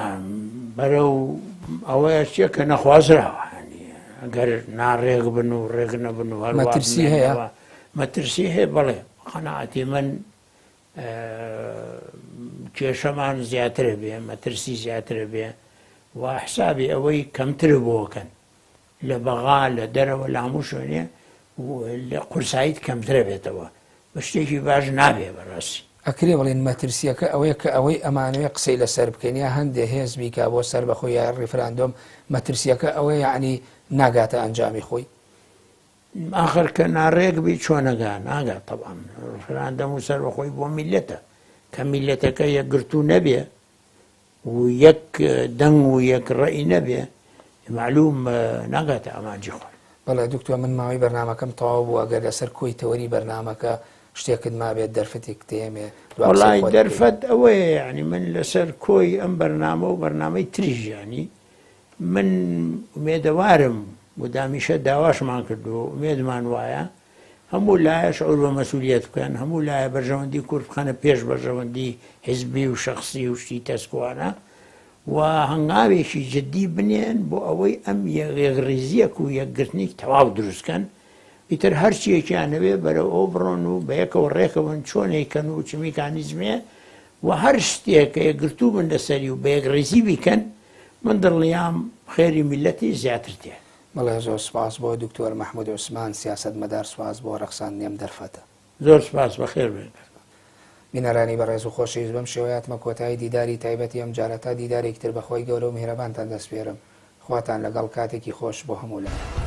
بەرەو ئەوەیە چیە کە نەخوازراوە ئەگەر ناڕێک بن و ڕێک نەبن و مەترسی هەیە مەترسی هەیە بەڵێ قەناعەتی من کێشەمان زیاترە بێ مەترسی زیاترە بێ و حسابی ئەوەی کەمتر بۆکەن لە بەغا لە دەرەوە لە هەموو شوێنێ لە قورساییت کەمترە بێتەوە بە شتێکی باش نابێ بەڕاستی ئەکرێ بڵێن مەترسیەکە ئەوەیە کە ئەوەی ئەمانوێ قسەی لەسەر بکەین یا هەندێک هێزبی کا بۆ سەر بەخۆی یا ڕێفراندۆم مەترسیەکە ئەوەی یعنی ناگاتە ئەنجامی خۆی آخر کە ناڕێک بی چۆنەگا ناگات طبعاً ڕێفراندەم و سەر بەخۆی بۆ میلەتە کە میلەتەکە یەکگرتوو نەبێ و یەک دەنگ و یەک ڕێی نەبێ معلوم ناگاتە ئامانجی خۆی بەڵێ دکتۆر من ماوەی بەرنامەکەم تەواو بوو ئەگەر لەسەر کۆی تەوەری بەرنامەکە شتێکت مابێت دەرفەتێک تێمێ وڵای دەرفەت ئەوەیە یعنی من لەسەر کۆی ئەم بەرنامە و بەرنامەی تریژیانی من ئومێدەوارم و دامیشە داواشمان کردو ئومێدمان وایە هەموو لایە شعور بە مەسئولیەت بکەن هەموو لایە بەرژەوەندی کورد بخەنە پێش بەرژەوەندی حیزبی و شەخسی و شتی تەسکوانە و هەنگاوێکی جددی بنێن بۆ ئەوەی ئەم یەکڕێزیەک و یەکگرتنی تەواو دروستکەن ئیتر هەرچیەکیانەوێ بەرەو ئەو بڕۆن و بەیەکەوە ڕێکەوەن چۆنێکەن و چ میکانیزمێ و هەر شتێکە یەکگرتوو بن لەسەری و بە یەکڕێزی بیکەن من دڵنیام خێری میلەتی زیاتر تێ بەڵێ زۆر سپاس بۆ دکتۆر مەحموود عوسمان سیاسەتمەدار سواز بۆ ڕەخساندنی ئەم دەرفەتە زۆر سپاس بەخێر بێت بینەرانی بەڕێز و خۆشەویست بەم شێوەیەتمە کۆتایی دیداری تایبەتی ئەم جارە تا دیدارێکتر بەخۆی گەورە و میهرەبانتان دەست پێرم خواتان لەگەڵ کاتێکی خۆش بۆ هەموو لای